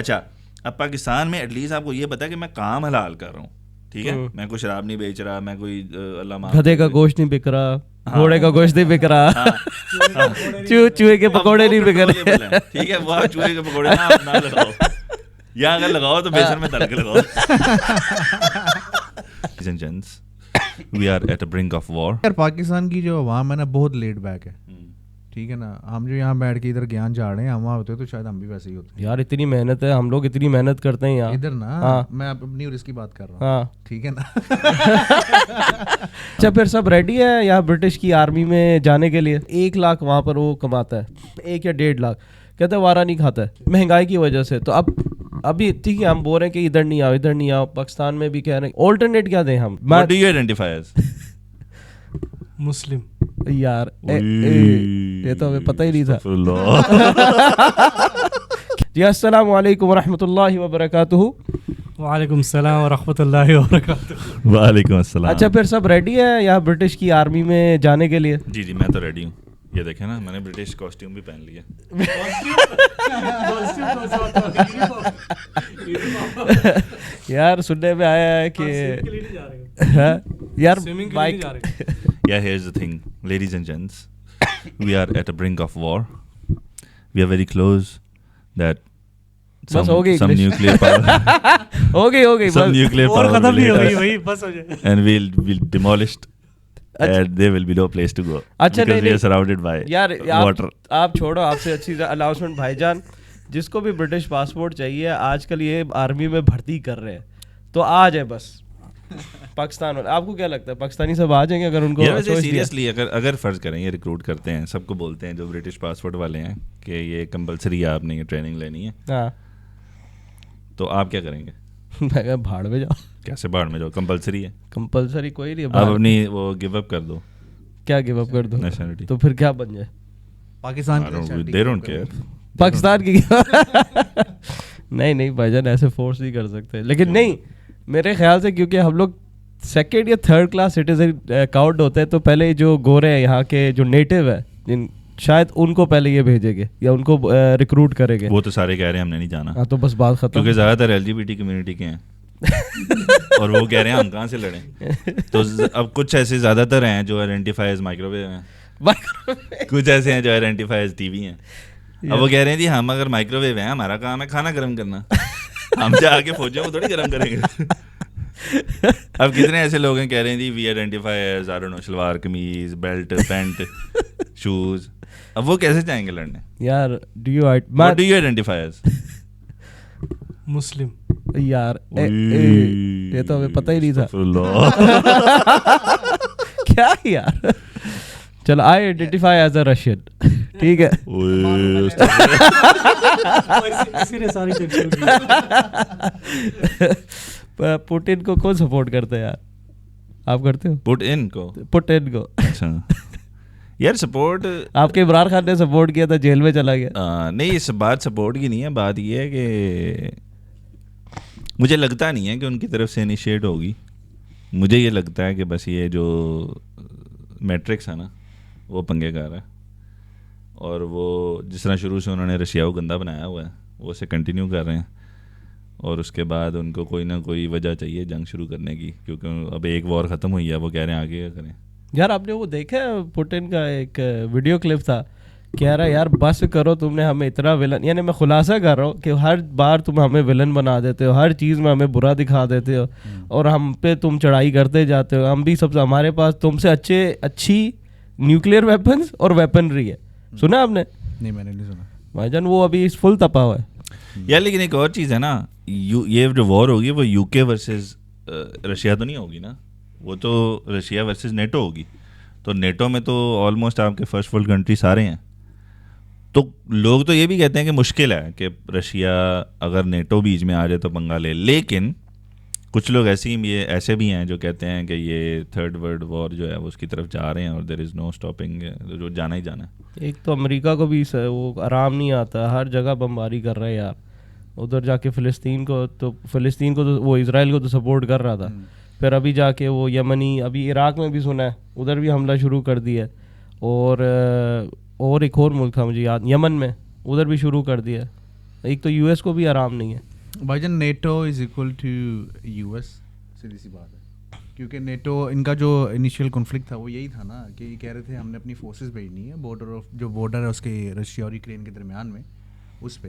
اچھا اب پاکستان میں ایٹ لیسٹ آپ کو یہ پتا ہے کہ میں کام حلال کر رہا ہوں, ٹھیک ہے, میں کوئی شراب نہیں بیچ رہا, میں کوئی اللہ معاف گدھے کا گوشت نہیں بک رہا, گھوڑے کا گوشت نہیں بک رہا, چوہے کے پکوڑے نہیں بک رہے, ٹھیک ہے, وہ چوہے کے پکوڑے نہ لگاؤ, یا اگر لگاؤ تو بیسن میں تل کے لگاؤ. We are at a brink of war. یار پاکستان کی جو عوام ہے نا بہت لیٹ بیک ہے, ٹھیک ہے نا. ہم جو یہاں بیٹھ کے ادھر گیان جھاڑ رہے ہیں, ہم وہاں ہوتے تو شاید ہم بھی ویسے ہی ہوتے. یار اتنی محنت ہے, ہم لوگ اتنی محنت کرتے ہیں یہاں ادھر نا, میں اپنی اور اس کی بات کر رہا ہوں, ٹھیک ہے نا. اچھا پھر سب ریڈی ہے یہاں برٹش کی آرمی میں جانے کے لیے؟ 1 لاکھ وہاں پر وہ کماتا ہے, 1 یا 1.5 لاکھ, کہتے ہیں وارا نہیں کھاتا ہے مہنگائی کی وجہ سے. تو ابھی ٹھیک ہے ہم بول رہے ہیں کہ ادھر نہیں آؤ, ادھر نہیں آؤ, پاکستان میں بھی کہہ رہے ہیں آلٹرنیٹ کیا دیں ہم. What do you identify as? مسلم. یار یہ تو ہمیں پتہ ہی نہیں تھا. جی السلام علیکم ورحمۃ اللہ وبرکاتہ. وعلیکم السلام ورحمۃ اللہ وبرکاتہ. وعلیکم السلام. اچھا پھر سب ریڈی ہے یہاں برٹش کی آرمی میں جانے کے لیے؟ جی جی میں تو ریڈی ہوں. یہ دیکھیں نا میں نے برٹش کاسٹیوم بھی پہن لیا. یار سننے میں آیا ہے کہ یار bike. Yeah, here's the thing, ladies and gents, we are at a brink of war. We are very close that some nuclear power okay some nuclear power ختم نہیں will ہوگی hit us وہی بس ہو جائے and we'll demolished and there will be no place to go because we are surrounded by water. آپ چھوڑو, آپ سے اچھی اناؤنسمنٹ بھائی جان, جس کو بھی برٹش پاسپورٹ چاہیے آج کل یہ آرمی میں بھرتی کر رہے ہیں تو آ جائے بس پاکستان. آپ کو کیا لگتا ہے پاکستانی سب آ جائیں گے اگر ان کو سیریسلی اگر فرض کریں یہ ریکروٹ کرتے ہیں, سب کو بولتے ہیں جو برٹش پاسپورٹ والے ہیں کہ یہ کمپلسری ہے, آپ نے یہ ٹریننگ لینی ہے, ہاں تو آپ کیا کریں گے؟ میں کہا بھاڑ میں جاؤ. کیسے بھاڑ میں جاؤ؟ کمپلسری ہے, کمپلسری کوئی نہیں. آپ اپنی وہ گیو اپ کر دو. کیا گیو اپ کر دو؟ نیشنلٹی. تو پھر کیا بن جائے Pakistan they don't care. Pakistan کی. نہیں بھائی جان ایسے فورس نہیں کر سکتے. لیکن نہیں میرے خیال سے کیونکہ ہم لوگ 2nd یا 3rd کلاس سٹیزن کاؤنٹ ہوتے ہیں, تو پہلے جو گورے ہیں یہاں کے جو نیٹو ہے جن شاید ان کو پہلے یہ بھیجیں گے یا ان کو ریکروٹ کریں گے. وہ تو سارے کہہ رہے ہیں ہم نے نہیں جانا. ہاں تو بس بات ختم. کیونکہ زیادہ تر LGBT کمیونٹی کے ہیں اور وہ کہہ رہے ہیں ہم کہاں سے لڑیں. تو اب کچھ ایسے زیادہ تر ہیں جو آئیڈینٹیفائی ایز مائکرو ویو ہیں, کچھ ایسے ہیں جو آئیڈینٹیفائی ایز ٹی وی ہیں. اب وہ کہہ رہے ہیں جی ہم اگر مائکرو ویو ہیں, ہمارا کام ہے کھانا گرم کرنا, ہم جا کے فوجیوں کو تھوڑی گرم کریں گے. اب کتنے ایسے لوگ ہیں کہہ رہے ہیں جی we identify as I don't know shalwar kameez belt pant shoes. اب وہ کیسے جائیں گے لڑنے یار؟ What do you identify as? مسلم. یار یہ تو ہمیں پتہ ہی نہیں تھا. کیا یار, چلو I identify as a Russian, ٹھیک ہے. پوٹن کو کون سپورٹ کرتا ہے یار؟ آپ کرتے ہو پوٹن کو؟ اچھا یار سپورٹ آپ کے عمران خان نے سپورٹ کیا تھا, جیل میں چلا گیا. نہیں اس بات سپورٹ کی نہیں ہے, بات یہ ہے کہ مجھے لگتا نہیں ہے کہ ان کی طرف سے انیشیٹ ہوگی. مجھے یہ لگتا ہے کہ بس یہ جو میٹرکس ہے نا وہ پنگے کر رہا ہے, اور وہ جس طرح شروع سے انہوں نے رشیا کو گندہ بنایا ہوا ہے وہ اسے کنٹینیو کر رہے ہیں, اور اس کے بعد ان کو کوئی نہ کوئی وجہ چاہیے جنگ شروع کرنے کی, کیونکہ اب ایک وار ختم ہوئی ہے, وہ کہہ رہے ہیں آگے کیا کریں. یار آپ نے وہ دیکھا پوٹن کا ایک ویڈیو کلپ تھا, کہہ رہا ہے یار بس کرو, تم نے ہمیں اتنا ولن, یعنی میں خلاصہ کر رہا ہوں کہ ہر بار تم ہمیں ولن بنا دیتے ہو, ہر چیز میں ہمیں برا دکھا دیتے ہو, اور ہم پہ تم چڑھائی کرتے جاتے ہو. ہم بھی سب سے, ہمارے پاس تم سے اچھی نیوکلیئر ویپنز اور ویپنری ہے. سنا آپ نے؟ نہیں میں نے نہیں سنا بھائی جان, وہ ابھی فل تپا ہوا ہے یار. لیکن ایک اور چیز ہے نا, یہ جو وار ہوگی وہ یو کے ورسز رشیا تو نہیں ہوگی نا, وہ تو رشیا ورسز نیٹو ہوگی. تو نیٹو میں تو آلموسٹ آپ کے فرسٹ ورلڈ کنٹری سارے ہیں. تو لوگ تو یہ بھی کہتے ہیں کہ مشکل ہے کہ رشیا اگر نیٹو بیچ میں آ جائے تو پنگا لے, لیکن کچھ لوگ ایسے بھی ہیں جو کہتے ہیں کہ یہ 3rd ورلڈ وار جو ہے وہ اس کی طرف جا رہے ہیں اور دیر از نو اسٹاپنگ, جو جانا ہی جانا ہے. ایک تو امریکہ کو بھی وہ آرام نہیں آتا, ہر جگہ بمباری کر رہے ہیں یار. ادھر جا کے فلسطین کو تو وہ اسرائیل کو تو سپورٹ کر رہا تھا, پھر ابھی جا کے وہ یمنی, ابھی عراق میں بھی سنا ہے ادھر بھی حملہ شروع کر دیا, اور ایک اور ملک تھا مجھے یاد, یمن میں, ادھر بھی شروع کر دیا. ایک تو US کو بھی آرام نہیں ہے بھائی جان. NATO is equal to US, سیدھی سی بات ہے. کیونکہ نیٹو ان کا جو انیشیل کنفلکٹ تھا وہ یہی تھا نا کہ یہ کہہ رہے تھے ہم نے اپنی فورسز بھیجنی ہے بارڈر ہے اس کے رشیا اور یوکرین کے درمیان میں اس پہ.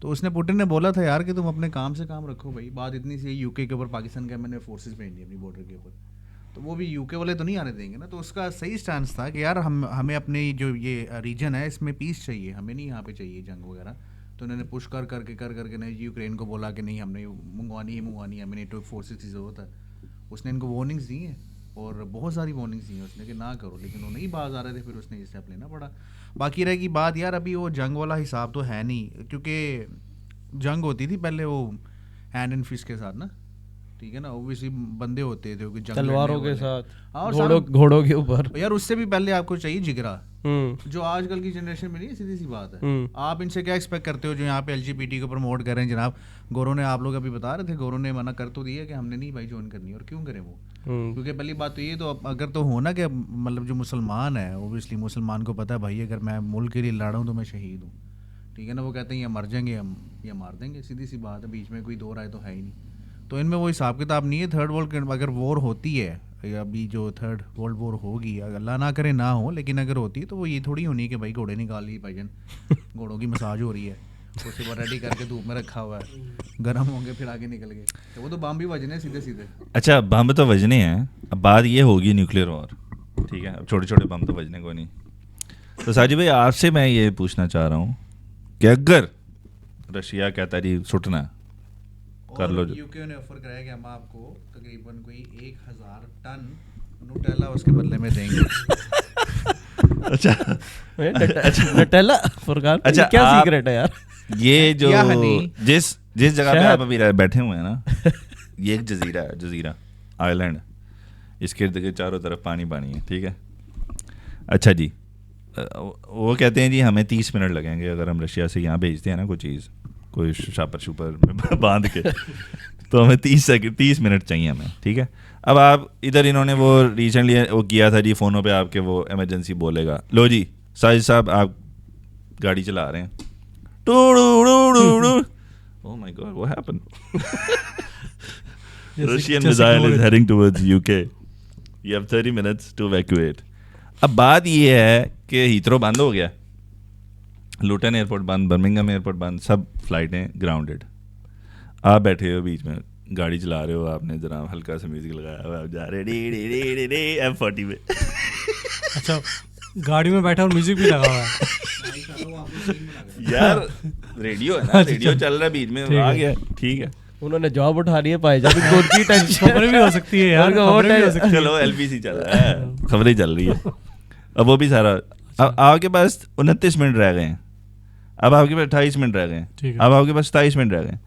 تو اس نے پوٹن نے بولا تھا یار کہ تم اپنے کام سے کام رکھو بھائی, بات اتنی سی UK کے اوپر پاکستان کے میں نے فورسز بھیجنی ہے اپنی بارڈر کے اوپر, تو وہ بھی UK والے تو نہیں آنے دیں گے نا. تو اس کا صحیح اسٹانس تھا کہ یار ہمیں اپنی جو یہ ریجن ہے اس میں پیس چاہیے, ہمیں نہیں یہاں پہ چاہیے جنگ وغیرہ. تو انہوں نے پش کر کے نہیں یوکرین کو بولا کہ نہیں ہم نے منگوانی ہے, ہمیں نیٹو فورسز کی ضرورت ہے. اس نے ان کو وارننگس دی ہیں اور بہت ساری وارننگس دی ہیں اس نے کہ نہ کرو, لیکن وہ نہیں باز آ رہے تھے, پھر اس نے اسٹیپ لینا پڑا. باقی رہے گی بات یار ابھی وہ جنگ والا حساب تو ہے نہیں, کیونکہ جنگ ہوتی تھی پہلے وہ ہینڈ اینڈ فسٹ کے ساتھ نا, ٹھیک ہے نا, اوبویسلی بندے ہوتے تھے تلواروں کے ساتھ, اور گھوڑوں کے اوپر. یار اس سے بھی پہلے آپ کو چاہیے جگرا, جو آج کل کی جنریشن میں نہیں ہے. سیدھی سی بات ہے, آپ ان سے کیا ایکسپیکٹ کرتے ہو جو یہاں پہ LGBT کو پروموٹ کر رہے ہیں جناب. گورو نے, آپ لوگ ابھی بتا رہے تھے, گورو نے منع کر تو دیا کہ ہم نے نہیں بھائی جوائن کرنی, اور کیوں کریں وہ, کیونکہ پہلی بات تو یہ تو اگر تو ہونا کہ مطلب جو مسلمان ہے اوبویسلی مسلمان کو پتہ ہے بھائی اگر میں ملک کے لیے لڑ رہا ہوں تو میں شہید ہوں, ٹھیک ہے نا. وہ کہتے ہیں یا مر جائیں گے ہم یا مار دیں گے, سیدھی سی بات ہے, بیچ میں کوئی دو رائے تو ہے ہی نہیں. تو ان میں وہ حساب کتاب نہیں ہے. تھرڈ ورلڈ اگر وار ہوتی ہے, ابھی جو تھرڈ ورلڈ وار ہوگی, اگر اللہ نہ کرے نہ ہو, لیکن اگر ہوتی ہے تو وہ یہ تھوڑی ہونی ہے کہ بھائی گھوڑے نکال لیے بھائی جان, گھوڑوں کی مساج ہو رہی ہے, اس کو ریڈی کر کے دھوپ میں رکھا ہوا ہے, گرم ہوں گے پھر آگے نکل گئے, تو وہ تو بم بھی بجنے سیدھے. اچھا بم تو بجنے ہیں, اب بات یہ ہوگی نیوکلیئر وار, ٹھیک ہے, اب چھوٹے چھوٹے بم تو بجنے کو نہیں. تو ساجد بھائی آپ سے میں یہ پوچھنا چاہ رہا ہوں کہ اگر رشیا کہتا جی سٹنا کر لو, UK نے آفر کرایا کہ ہم آپ کو تقریباً کوئی 1000 ٹن نوٹیلا اس کے بدلے میں دیں گے. اچھا نوٹیلا فرقان کیا سیکرٹ ہے یار, یہ جو جس جگہ پہ آپ ابھی بیٹھے ہوئے ہیں نا, یہ ایک جزیرہ آئی لینڈ, اس کے ارد گرد چاروں طرف پانی ہے, ٹھیک ہے. اچھا جی, وہ کہتے ہیں جی ہمیں 30 منٹ لگیں گے اگر ہم رشیا سے یہاں بھیجتے ہیں نا کوئی چیز, کوئی شاپر باندھ کے, تو ہمیں 30 منٹ چاہیے ہمیں, ٹھیک ہے. اب آپ ادھر انہوں نے وہ ریسنٹلی وہ کیا تھا جی فونوں پہ آپ کے وہ ایمرجنسی بولے گا, لو جی ساجد صاحب آپ گاڑی چلا رہے ہیں, oh my god what happened, Russian missile is heading towards UK, you have 30 minutes to evacuate. اب بات یہ ہے کہ ہیترو بند ہو گیا, لوٹن ایئرپورٹ بند, برمنگھم ایئرپورٹ بند, سب فلائٹیں گراؤنڈیڈ. آپ بیٹھے ہو بیچ میں گاڑی چلا رہے ہو, آپ نے ذرا ہلکا سا میوزک لگایا ہوا, آپ جا رہے F40 میں. اچھا گاڑی میں بیٹھا اور میوزک بھی لگا ہوا ہے یار, ریڈیو ہے نا, ریڈیو چل رہا ہے بیچ میں, آ گیا, ٹھیک ہے. انہوں نے جاب اٹھا لی ہے پائے جا, کی ٹینشن خبریں بھی ہو سکتی ہے یار, چلو LBC چل رہا ہے, خبریں چل رہی ہے. اب وہ بھی سارا, اب آپ کے پاس 29 منٹ رہ گئے ہیں, اب آپ کے پاس 28 منٹ رہ گئے ہیں, اب آپ کے پاس 27 منٹ رہ گئے ہیں.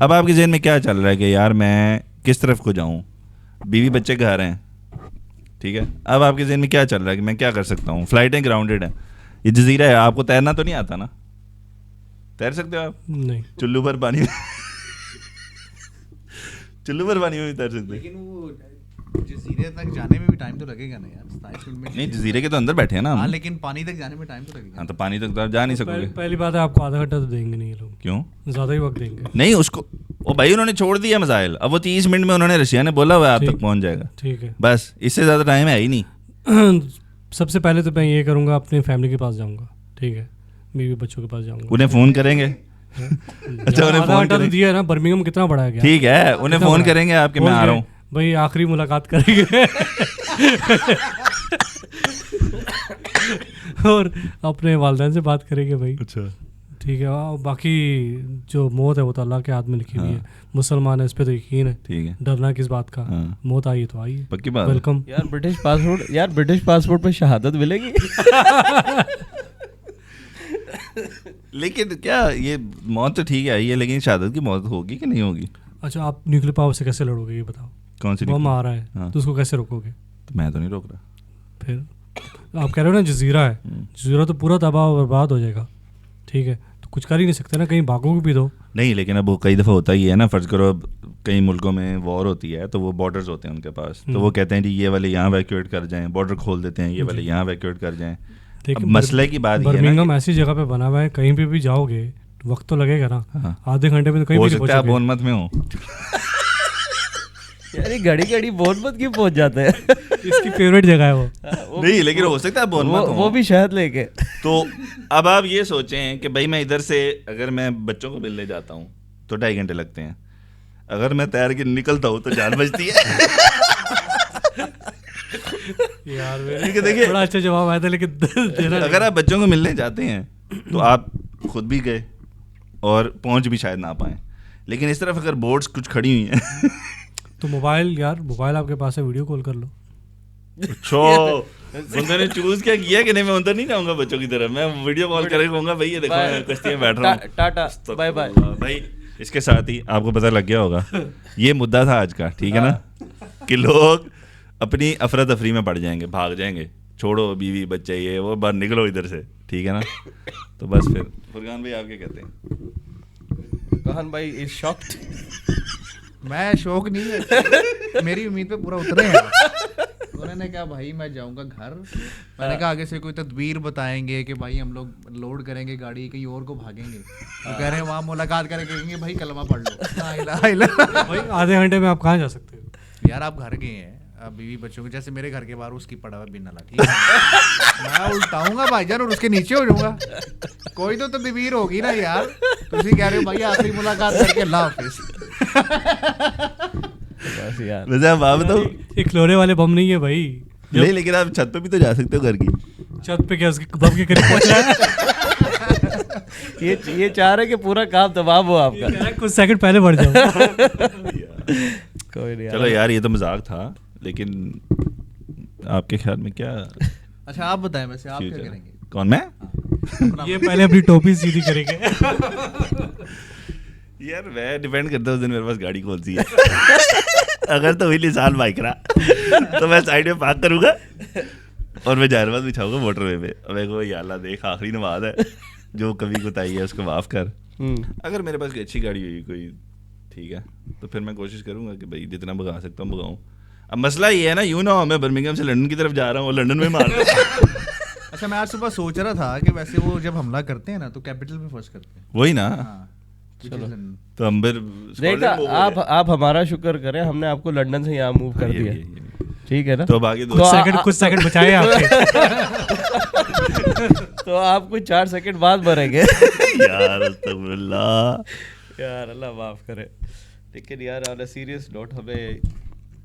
اب آپ کے ذہن میں کیا چل رہا ہے کہ یار میں کس طرف کو جاؤں, بیوی بچے گھر ہیں, ٹھیک ہے. اب آپ کے ذہن میں کیا چل رہا ہے کہ میں کیا کر سکتا ہوں, فلائٹیں گراؤنڈیڈ ہیں, یہ جزیرہ ہے, آپ کو تیرنا تو نہیں آتا نا, تیر سکتے ہو آپ؟ نہیں, چلو پر پانی میں تیر سکتے, لیکن وہ جزیرے تک جانے میں بھی ٹائم تو لگے گا نا یار, 27 منٹ میں. نہیں جزیرے کے تو اندر بیٹھے ہیں نا, ہاں لیکن پانی تک جانے میں ٹائم تو لگے گا. ہاں تو پانی تک تو آپ جا نہیں سکو گے. پہلی بات ہے آپ کو آدھا گھنٹہ تو دیں گے نہیں یہ لوگ, کیوں زیادہ ہی وقت دیں گے. نہیں اس کو, وہ بھائی انہوں نے چھوڑ دیا مسائل, اب وہ 30 منٹ میں انہوں نے رشیا نے بولا ہوا آپ تک پہنچ جائے گا, ٹھیک ہے, بس اس سے زیادہ ٹائم ہے ہی نہیں. سب سے پہلے تو میں یہ کروں گا اپنی فیملی کے پاس جاؤں گا, ٹھیک ہے, بیوی بچوں کے پاس جاؤں گا, انہیں فون کریں گے. اچھا انہیں آدھا گھنٹہ تو دیا ہے نا, برمنگھم کتنا بڑا ہے, ٹھیک ہے, انہیں فون کریں گے آپ کے میں آ رہا ہوں بھائی, آخری ملاقات کریں گے اور اپنے والدین سے بات کریں گے بھائی, اچھا ٹھیک ہے. باقی جو موت ہے وہ تو اللہ کے ہاتھ میں لکھی ہوئی ہے, مسلمان ہے اس پہ تو یقین ہے, ٹھیک ہے, ڈرنا کس بات کا, موت آئی تو آئی ہے, پکی بات. ویلکم. یار برٹش پاسپورٹ پہ شہادت ملے گی لیکن کیا یہ موت تو ٹھیک ہے آئی ہے, لیکن شہادت کی موت ہوگی کہ نہیں ہوگی؟ اچھا آپ نیوکلیئر پاور سے کیسے لڑو گے یہ بتاؤ, کون سی بم آ رہا ہے تو اس کو کیسے روکو گے؟ میں تو نہیں روک رہا. پھر آپ کہہ رہے ہو نا جزیرہ ہے, جزیرہ تو پورا تباہ و برباد ہو جائے گا, ٹھیک ہے, تو کچھ کر ہی نہیں سکتے نا, کہیں بھاگو بھی دو. نہیں لیکن اب وہ کئی دفعہ ہوتا ہی ہے نا, فرض کرو اب کئی ملکوں میں وار ہوتی ہے تو وہ بارڈرز ہوتے ہیں ان کے پاس, تو وہ کہتے ہیں جی یہ والے یہاں ویکیویٹ کر جائیں, بارڈر کھول دیتے ہیں, یہ والے یہاں ویکیویٹ کر جائیں. مسئلے کی بات یہ ہے, برمنگھم ایسی جگہ پہ بنا ہوا ہے, کہیں پہ بھی جاؤ گے وقت تو لگے گا نا, ہاں. آدھے گھنٹے میں تو کہیں ہو بھی نہیں سکتا ہے آپ پہنچو گے. بورنموتھ میں ہوں. یعنی گھڑی گھڑی بورنموتھ کیوں پہنچ جاتے ہیں؟ اس کی فیوریٹ جگہ ہے وہ. نہیں لیکن ہو سکتا ہے بورنموتھ وہ بھی شہد لے کے. تو اب آپ یہ سوچیں کہ بھائی میں ادھر سے اگر میں بچوں کو ملنے جاتا ہوں تو 2.5 گھنٹے لگتے ہیں, اگر میں تیار کے نکلتا ہوں تو جان بچتی ہے. یار دیکھیے بڑا اچھا جواب آیا تھا, لیکن اگر آپ بچوں کو ملنے جاتے ہیں تو آپ خود بھی گئے اور پہنچ بھی شاید نہ پائیں, لیکن اس طرف اگر بورڈز کچھ کھڑی ہوئی ہیں تو موبائل آپ کے پاس ہے, ویڈیو کال کر لو. اچھا بندے نے چوز کیا کہ نہیں میں ادھر نہیں جاؤں گا بچوں کی طرف, میں ویڈیو کال کر کے کہوں گا بھائی یہ دیکھو کشتی میں بیٹھ رہا ہوں, ٹاٹا بائے بائے. بھائی اس کے ساتھ ہی آپ کو پتہ لگ گیا ہوگا یہ مدعا تھا آج کا, ٹھیک ہے نا, کہ لوگ اپنی افراتفری میں پڑ جائیں گے, بھاگ جائیں گے, چھوڑو بیوی بچے یہ وہ, باہر نکلو ادھر سے, ٹھیک ہے نا. تو بس پھر فرقان بھائی آپ کیا کہتے ہیں؟ کہان بھائی از شاکڈ. میں شوق نہیں ہے, میری امید پہ پورا اترے ہیں. انہوں نے کہا بھائی میں جاؤں گا گھر, میں نے کہا آگے سے کوئی تدبیر بتائیں گے کہ بھائی ہم لوگ لوڈ کریں گے گاڑی, کہیں اور کو بھاگیں گے, وہ کہہ رہے ہیں وہاں ملاقات کریں گے بھائی کلمہ پڑھ لو. بھائی آدھے گھنٹے میں آپ کہاں جا سکتے ہو یار آپ گھر گئے ہیں, بیوی بچوں کے, جیسے میرے گھر کے باہر اس کی پڑا ہوا بن نالا, ٹھیک ہے, میں الٹاؤں گا بھائی جان اور اس کے نیچے ہو جاؤں گا. کوئی تو تدبیر ہوگی نا یار. تسی کہہ رہے ہو بھائی آخری ملاقات کر کے اللہ حافظ. ویسے آپ بتاؤ, یہ کھلونے والے بم نہیں ہے بھائی. نہیں لیکن آپ چھت پہ بھی تو جا سکتے ہو گھر کی. چھت پہ کیا اس کے بم کے قریب پہنچ رہا ہے, یہ چاہ رہے کہ پورا کام تمام ہو آپ کا, کچھ سیکنڈ پہلے بڑھ جاؤ. کوئی نہیں. چلو یار یہ تو مذاق تھا, لیکن آپ کے خیال میں کیا اچھا آپ بتائیں ویسے آپ کیا کریں گے؟ کون میں؟ یہ پہلے اپنی ٹوپی سیدھی کریں گے. یار میں ڈیپینڈ کرتا ہوں اس دن میرے پاس گاڑی کون سی ہے. اگر تو وہی نسان بائک رہا تو میں سائڈ میں پارک کروں گا اور میں جائر باز بچھاؤں گا موٹر وے پہ. میں کو یا اللہ دیکھ آخری نماز ہے, جو کبھی کوتاہی ہے اس کو معاف کر. اگر میرے پاس کوئی اچھی گاڑی ہوئی کوئی, ٹھیک ہے, تو پھر میں کوشش کروں گا کہ بھائی جتنا بھگا سکتا ہوں بھگاؤں. اب مسئلہ یہ ہے نا, یوں نہ ہو میں برمنگھم سے لنڈن کی طرف جا رہا ہوں اور لنڈن میں مار رہا ہوں. اچھا میں آج صبح سوچ رہا تھا کہ ویسے وہ جب حملہ کرتے ہیں نا تو کیپٹل میں فرسٹ کرتے ہیں. وہی نا, چلو تو ہم پھر دیکھا آپ ہمارا شکر کریں, ہم نے آپ کو لنڈن سے یہاں موو کر دیا, ٹھیک ہے نا. تو اب آگے کچھ سیکنڈ بچائے آپ کے, تو آپ کو 4 سیکنڈ بعد مریں گے. یار استغفر اللہ, یار اللہ معاف کرے. لیکن یار آن اے سیریس نوٹ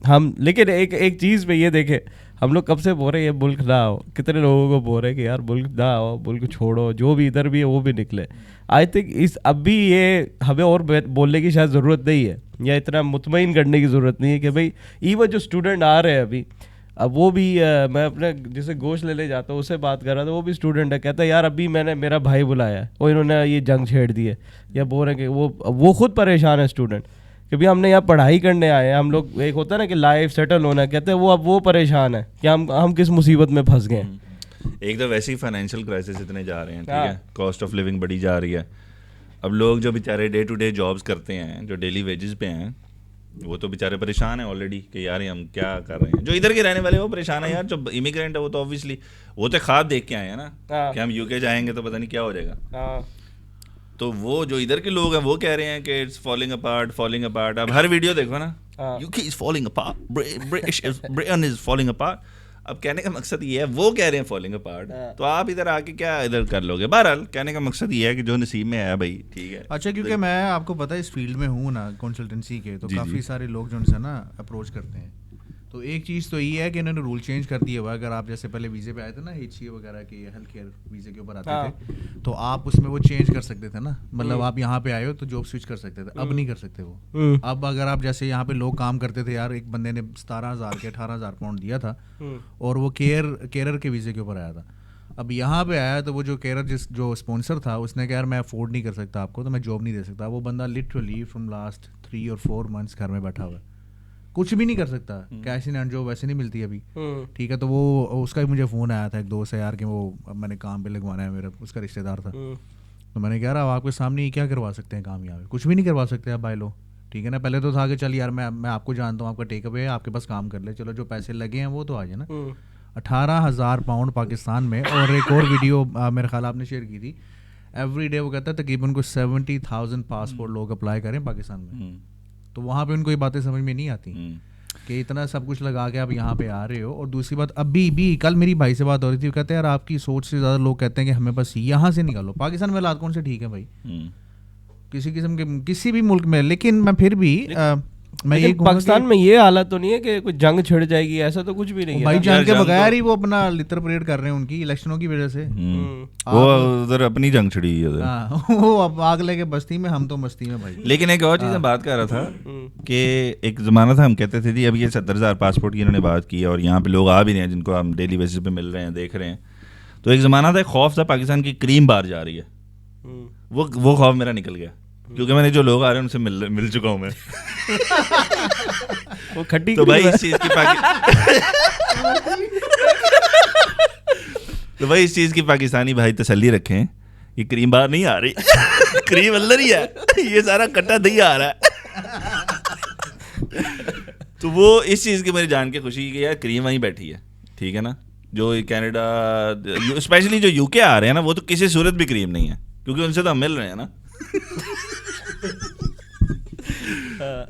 ہم لیکن ایک چیز پہ یہ دیکھیں, ہم لوگ کب سے بول رہے ہیں یہ ملک نہ آؤ, کتنے لوگوں کو بول رہے ہیں کہ یار ملک نہ آؤ, ملک چھوڑو, جو بھی ادھر بھی ہے وہ بھی نکلے. آئی تھنک اب بھی یہ ہمیں اور بولنے کی شاید ضرورت نہیں ہے, یا اتنا مطمئن کرنے کی ضرورت نہیں ہے کہ بھائی ایون جو اسٹوڈنٹ آ رہے ہیں ابھی, اب وہ بھی میں اپنے جسے گوشت لینے جاتا ہوں اس سے بات کر رہا تھا, وہ بھی اسٹوڈنٹ ہے, کہتا ہے یار ابھی میں نے میرا بھائی بلایا ہے اور انہوں نے یہ جنگ چھیڑ دی ہے, یا بول رہے ہیں کہ وہ خود پریشان ہے اسٹوڈنٹ کہ بھائی ہم نے یہاں پڑھائی کرنے آئے ہیں, ہم لوگ ایک ہوتا ہے نا کہ لائف سیٹل ہونا ہے, کہتے ہیں وہ اب وہ پریشان ہے کہ ہم کس مصیبت میں پھنس گئے ہیں. ایک تو ویسے ہی فائنینشیل کرائسس اتنے جا رہے ہیں, ٹھیک ہے, کاسٹ آف لیونگ بڑی جا رہی ہے. اب لوگ جو بیچارے ڈے ٹو ڈے جابس کرتے ہیں, جو ڈیلی ویجز پہ ہیں, وہ تو بیچارے پریشان ہیں آلریڈی کہ یار ہم کیا کر رہے ہیں. جو ادھر کے رہنے والے وہ پریشان ہیں یار, جو امیگرینٹ ہے وہ تو اوبیسلی وہ تو خواب دیکھ کے آئے ہیں نا کہ ہم یو کے جائیں گے تو پتہ نہیں کیا ہو جائے گا. تو وہ جو ادھر کے لوگ ہیں وہ کہہ رہے ہیں کہ اٹس فالنگ اپارٹ. اب ہر ویڈیو دیکھو نا, یو کے از فالنگ اپارٹ, برٹن از فالنگ اپارٹ. اب کہنے کا مقصد یہ ہے, وہ کہہ رہے ہیں فالنگ اپارٹ, تو آپ ادھر آ کے کیا ادھر کر لو گے. بہرحال کہنے کا مقصد یہ ہے کہ جو نصیب میں ہے بھائی, ٹھیک ہے. اچھا کیونکہ میں آپ کو پتا ہے اس فیلڈ میں ہوں نا کنسلٹنسی کے, تو کافی سارے لوگ جو ان سے نا اپروچ کرتے ہیں, تو ایک چیز تو یہ ہے کہ انہوں نے رول چینج کر دیا ہوا. اگر آپ جیسے پہلے ویزے پہ آئے تھے نا, ایچ سی وغیرہ کے ہیلتھ کیئر ویزے کے اوپر آتے تھے, تو آپ اس میں وہ چینج کر سکتے تھے نا, مطلب آپ یہاں پہ آئے ہو تو جاب سوئچ کر سکتے تھے. اب نہیں کر سکتے وہ. اب اگر آپ جیسے یہاں پہ لوگ کام کرتے تھے, یار ایک بندے نے 17,000 کے 18,000 پاؤنڈ دیا تھا اور وہ کیئرر کے ویزے کے اوپر آیا تھا. اب یہاں پہ آیا تو وہ جو کیئرر جو اسپانسر تھا اس نے کہا یار میں افورڈ نہیں کر سکتا آپ کو, تو میں جاب نہیں دے سکتا. وہ بندہ لٹرلی فرام لاسٹ 3 اور 4 منتھس گھر میں بیٹھا ہوا ہے, کچھ بھی نہیں کر سکتا. کیش ان ہینڈ جو ویسے نہیں ملتی ابھی, ٹھیک ہے. تو وہ اس کا بھی مجھے فون آیا تھا ایک دوست ہے یار کہ وہ اب میں نے کام پہ لگوانا ہے, میرا اس کا رشتے دار تھا. تو میں نے کہا رہا آپ کے سامنے کیا کروا سکتے ہیں کام, یہاں پہ کچھ بھی نہیں کروا سکتے آپ بھائی لو, ٹھیک ہے نا. پہلے تو تھا کہ چل یار میں آپ کو جانتا ہوں, آپ کا ٹیک اوے ہے, آپ کے پاس کام کر لے, چلو جو پیسے لگے ہیں وہ تو آ جائے نا. 18,000 پاؤنڈ پاکستان میں. اور ایک اور ویڈیو میرے خیال آپ نے شیئر کی تھی, ایوری ڈے وہ کہتا ہے تقریباً کوئی 70,000 پاسپورٹ لوگ اپلائی کریں پاکستان میں. تو وہاں پہ ان کو یہ باتیں سمجھ میں نہیں آتی کہ اتنا سب کچھ لگا کے آپ یہاں پہ آ رہے ہو. اور دوسری بات ابھی بھی کل میری بھائی سے بات ہو رہی تھی, وہ کہتے ہیں یار آپ کی سوچ سے زیادہ لوگ کہتے ہیں کہ ہمیں بس یہاں سے نکالو. پاکستان میں حالات کون سے ٹھیک ہے بھائی کسی قسم کے کسی بھی ملک میں. لیکن میں پھر بھی میں یہ پاکستان میں یہ حالت تو نہیں ہے کہ کوئی جنگ چھڑ جائے گی, ایسا تو کچھ بھی نہیں ہے بھائی. جنگ کے بغیر ہی وہ اپنا لطر پریڈ کر رہے ہیں ان کی الیکشنوں کی وجہ سے. وہ ادھر اپنی جنگ چھڑی ہے, وہ اب آگ لے کے بستی میں, ہم تو مستی میں بھائی. لیکن ایک اور چیز میں بات کر رہا تھا کہ ایک زمانہ تھا ہم کہتے تھے جی اب یہ 70,000 پاسپورٹ کی انہوں نے بات کی اور یہاں پہ لوگ آ بھی رہے ہیں جن کو ہم ڈیلی بیسس پہ مل رہے ہیں دیکھ رہے ہیں. تو ایک زمانہ تھا, ایک خوف تھا پاکستان کی کریم باہر جا رہی ہے, وہ خوف میرا نکل گیا کیونکہ میں نے جو لوگ آ رہے ہیں ان سے مل چکا ہوں میں. وہ کھٹی تو بھائی اس چیز کی تو بھائی اس چیز کی پاکستانی بھائی تسلی رکھیں, یہ کریم باہر نہیں آ رہی, کریم اندر ہی ہے, یہ سارا کٹا دہی آ رہا ہے. تو وہ اس چیز کی میری جان کے خوشی کہ یار کریم وہیں بیٹھی ہے, ٹھیک ہے نا. جو کینیڈا اسپیشلی جو یو کے آ رہے ہیں نا وہ تو کسی صورت بھی کریم نہیں ہے کیونکہ ان سے تو ہم مل رہے ہیں نا.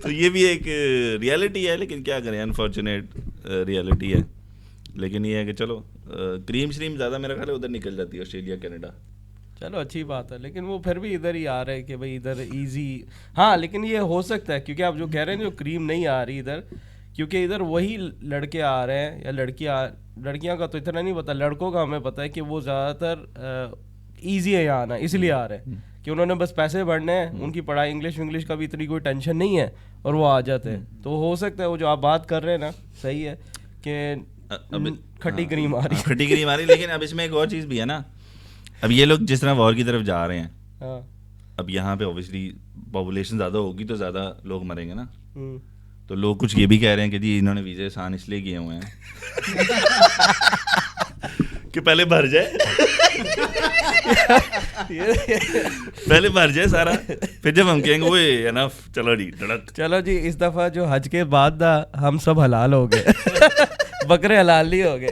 تو یہ بھی ایک ریالٹی ہے, لیکن کیا کریں انفارچونیٹ ریالٹی ہے. لیکن یہ ہے کہ چلو کریم شریم زیادہ میرا خیال ہے ادھر نکل جاتی ہے آسٹریلیا کینیڈا. چلو اچھی بات ہے, لیکن وہ پھر بھی ادھر ہی آ رہے ہیں کہ بھائی ادھر ایزی. ہاں لیکن یہ ہو سکتا ہے کیونکہ آپ جو کہہ رہے ہیں جو کریم نہیں آ رہی ادھر, کیونکہ ادھر وہی لڑکے آ رہے ہیں یا لڑکیاں کا تو اتنا نہیں پتا, لڑکوں کا ہمیں پتا ہے کہ وہ زیادہ تر ایزی ہے یہاں آنا, اس لیے آ رہے ہیں کہ انہوں نے بس پیسے بھرنے ہیں, ان کی پڑھائی انگلش کا بھی اتنی کوئی ٹینشن نہیں ہے اور وہ آ جاتے ہیں. تو ہو سکتا ہے وہ جو آپ بات کر رہے ہیں نا صحیح ہے کہ کھٹی کریم آ رہی ہے, کھٹی کریم آ رہی. لیکن اب اس میں ایک اور چیز بھی ہے نا, اب یہ لوگ جس طرح وار کی طرف جا رہے ہیں, اب یہاں پہ اوبیسلی پاپولیشن زیادہ ہوگی تو زیادہ لوگ مریں گے نا. تو لوگ کچھ یہ بھی کہہ رہے ہیں کہ جی انہوں نے ویزے آسان اس لیے کیے ہوئے ہیں کہ پہلے بھر جائے پہلے بھر جائے سارا, پھر جب ہم کہیں گے وہ انف چلو جی ڈڑک چلو جی اس دفعہ جو حج کے بعد دا ہم سب حلال ہو گئے, بکرے حلال نہیں ہو گئے.